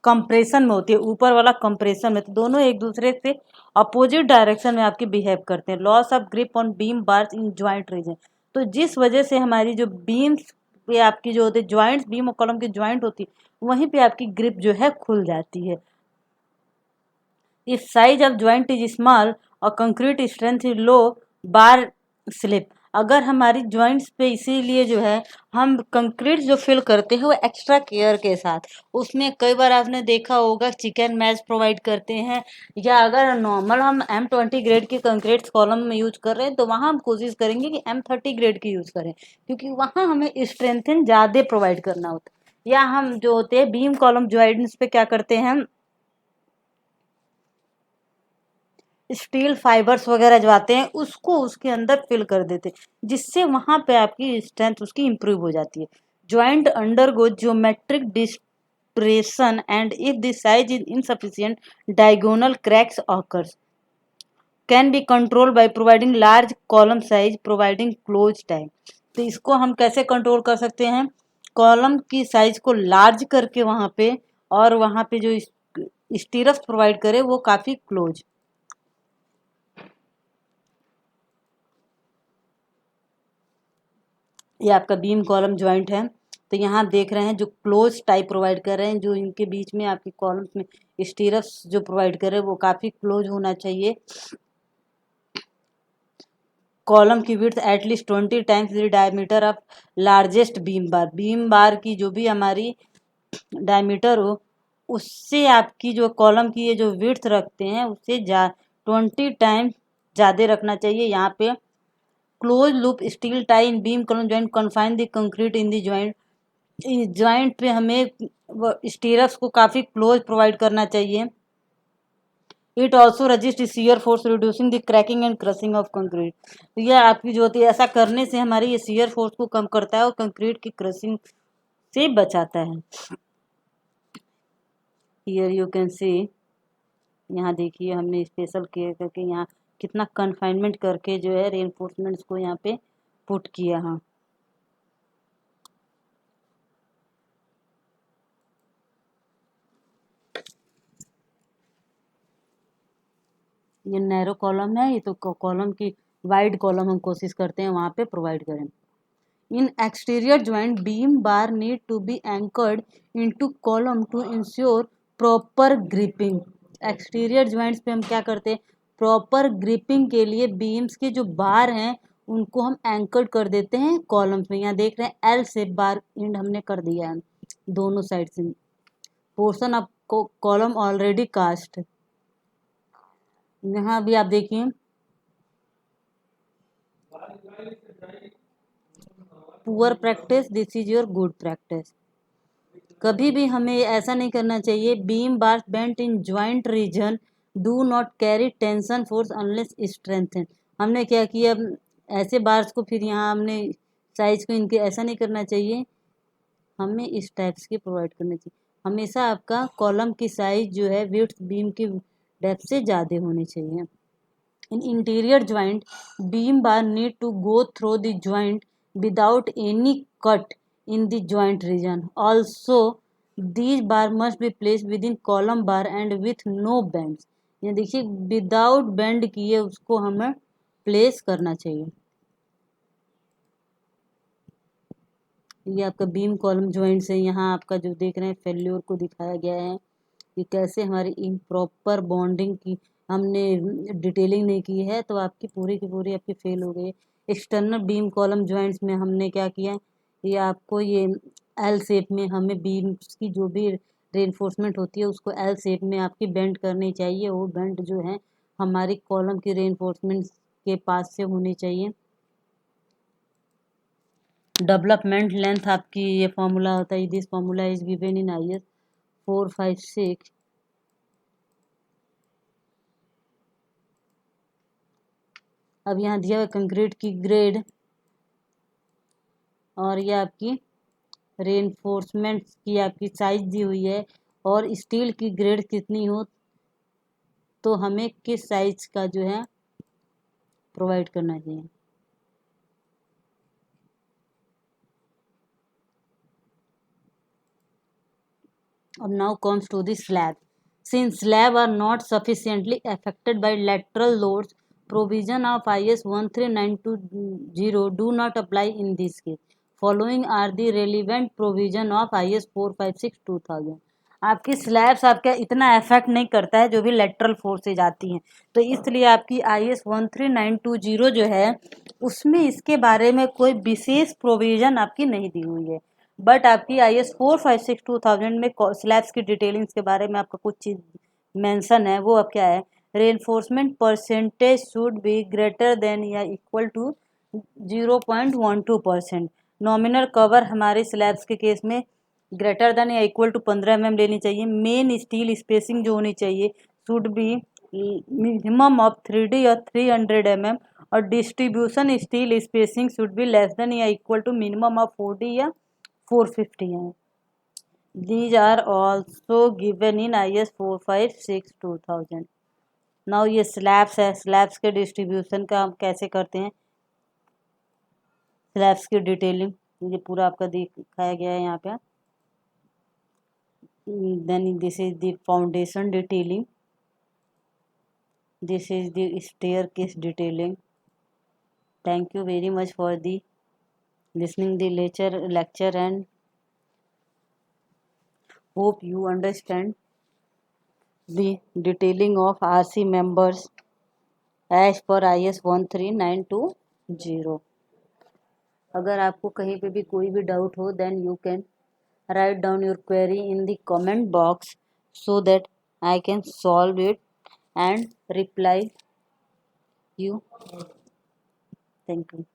कंप्रेशन में होती है, ऊपर वाला कंप्रेशन में, तो दोनों एक दूसरे से अपोजिट डायरेक्शन में आपकी बिहेव करते हैं। Loss of grip on beam bars in joint region, तो जिस वजह से हमारी जो बीम्स पे आपकी जो होते ज्वाइंट्स, बीम और कॉलम की ज्वाइंट होती है वहीं पे आपकी ग्रिप जो है खुल जाती है। If size of joint is small और concrete strength is low, bar slip. अगर हमारी ज्वाइंट्स पे इसीलिए जो है हम कंक्रीट जो फिल करते हैं वो एक्स्ट्रा केयर के साथ, उसमें कई बार आपने देखा होगा चिकन मैच प्रोवाइड करते हैं, या अगर नॉर्मल हम M20 ग्रेड की कंक्रीट कॉलम में यूज कर रहे हैं तो वहाँ हम कोशिश करेंगे कि M30 ग्रेड की यूज करें, क्योंकि वहाँ हमें स्ट्रेंथन ज़्यादा प्रोवाइड करना होता है। या हम जो होते हैं बीम कॉलम ज्वाइंट्स पे क्या करते हैं, स्टील फाइबर्स वगैरह जो आते हैं उसको उसके अंदर फिल कर देते हैं, जिससे वहां पे आपकी स्ट्रेंथ उसकी इंप्रूव हो जाती है। Joint undergo geometric depression and if the size is insufficient diagonal cracks occurs can be control by providing large column size providing close time. तो इसको हम कैसे कंट्रोल कर सकते हैं, कॉलम की साइज को लार्ज करके वहां पे, और वहां पे जो स्टीरप्स प्रोवाइड करे वो काफी क्लोज। ये आपका बीम कॉलम ज्वाइंट है, तो यहाँ आप देख रहे हैं जो क्लोज टाइप प्रोवाइड कर रहे हैं, जो इनके बीच में आपकी कॉलम्स में स्टीरप्स जो प्रोवाइड कर रहे हैं वो काफ़ी क्लोज होना चाहिए। कॉलम की width at least 20 times the diameter of largest beam bar, beam bar की जो भी हमारी डायमीटर हो उससे आपकी जो कॉलम की ये जो विड्थ रखते हैं उससे 20 टाइम्स ज़्यादा रखना चाहिए। यहाँ पे close loop steel tie in beam column joint confine the concrete in the joint, इस ज्वाइंट पे हमें स्टीरप्स को काफ़ी क्लोज प्रोवाइड करना चाहिए। It also resist shear force reducing the cracking and crushing of concrete, तो यह आपकी जो होती है ऐसा करने से हमारी ये शियर फोर्स को कम करता है और कंक्रीट की क्रशिंग से बचाता है। हियर यू कैन सी, यहाँ देखिए हमने स्पेशल केयर करके यहाँ कितना कन्फाइनमेंट करके जो है रेनफोर्समेंट्स को यहाँ पे पुट किया। हाँ, ये नैरो कॉलम है, ये तो कॉलम की वाइड कॉलम हम कोशिश करते हैं वहाँ पे प्रोवाइड करें। In exterior joint, beam bar need to be anchored into column to ensure proper gripping. Exterior joints पे हम क्या करते हैं, प्रॉपर ग्रिपिंग के लिए बीम्स के जो बार हैं उनको हम एंकर्ड कर देते हैं कॉलम्स में. यहाँ देख रहे हैं एल शेप बार एंड हमने कर दिया है दोनों साइड से. Portion of column already cast. यहाँ भी आप देखिए, poor practice, this is your good practice. कभी भी हमें ऐसा नहीं करना चाहिए. Beam bar bent in joint region do not carry tension force unless strengthen. हमने क्या किया, ऐसे बार्स को फिर यहाँ हमने साइज को इनके ऐसा नहीं करना चाहिए, हमें इस टाइप्स के प्रोवाइड करना चाहिए. हमेशा आपका कॉलम की साइज जो है विड्थ बीम की डेप्थ से ज़्यादा होनी चाहिए. In interior joint, beam bar need to go through the joint without any cut in the joint region. Also, these bar must be placed within column bar and with no bends. ये देखिए without bend किए उसको हमें place करना चाहिए. ये आपका beam column joints है. यहाँ आपका जो देख रहे हैं फेल्योर को दिखाया गया है कि कैसे हमारी इम्प्रॉपर बॉन्डिंग की हमने डिटेलिंग नहीं की है तो आपकी पूरी की पूरी आपकी फेल हो गई. एक्सटर्नल बीम कॉलम ज्वाइंट्स में हमने क्या किया, ये आपको ये एल शेप में हमें बीम्स की जो भी रेनफोर्समेंट होती है उसको एल शेप में आपकी बेंड करनी चाहिए. वो बेंड जो है हमारी कॉलम की रेनफोर्समेंट के पास से होनी चाहिए. डेवलपमेंट लेंथ आपकी ये फॉर्मूला होता है, this formula is given in IS 456. अब यहाँ दिया हुआ कंक्रीट की ग्रेड और ये आपकी रेनफोर्समेंट की आपकी साइज दी हुई है और स्टील की ग्रेड कितनी हो तो हमें किस साइज का जो है प्रोवाइड करना चाहिए. अब now comes to the slab. Since slab are not sufficiently affected by lateral loads, provision of IS 13920 do not apply in this case. Following are the relevant provision of IS 456-2000. आपकी slabs आपका इतना affect नहीं करता है जो भी lateral forces आती हैं, तो इसलिए आपकी IS 13920 जो है उसमें इसके बारे में कोई विशेष प्रोविज़न आपकी नहीं दी हुई है. बट आपकी IS 456-2000 में स्लैब्स की डिटेलिंग्स के बारे में आपका कुछ चीज़ मेंशन है. वो अब क्या है, reinforcement percentage should be greater then या इक्वल टू 0.12%. नॉमिनल कवर हमारे स्लैब्स के केस में ग्रेटर देन या इक्वल टू 15 mm लेनी चाहिए. मेन स्टील स्पेसिंग जो होनी चाहिए should be minimum of 3D या 300 mm और distribution steel spacing should be less than या equal to minimum of 4D या 450 है. These are also given in IS 456-2000. Now ये स्लैब्स है, स्लैब्स के डिस्ट्रीब्यूशन का हम कैसे करते हैं, स्लैब्स की डिटेलिंग ये पूरा आपका दिखाया गया है यहाँ पे. Then this is the foundation detailing, this is the staircase detailing. Thank you very much for the listening the lecture and hope you understand the detailing of RC members as per IS 13920. अगर आपको कहीं पे भी कोई भी doubt हो then you can write down your query in the comment box so that I can solve it and reply you. Thank you.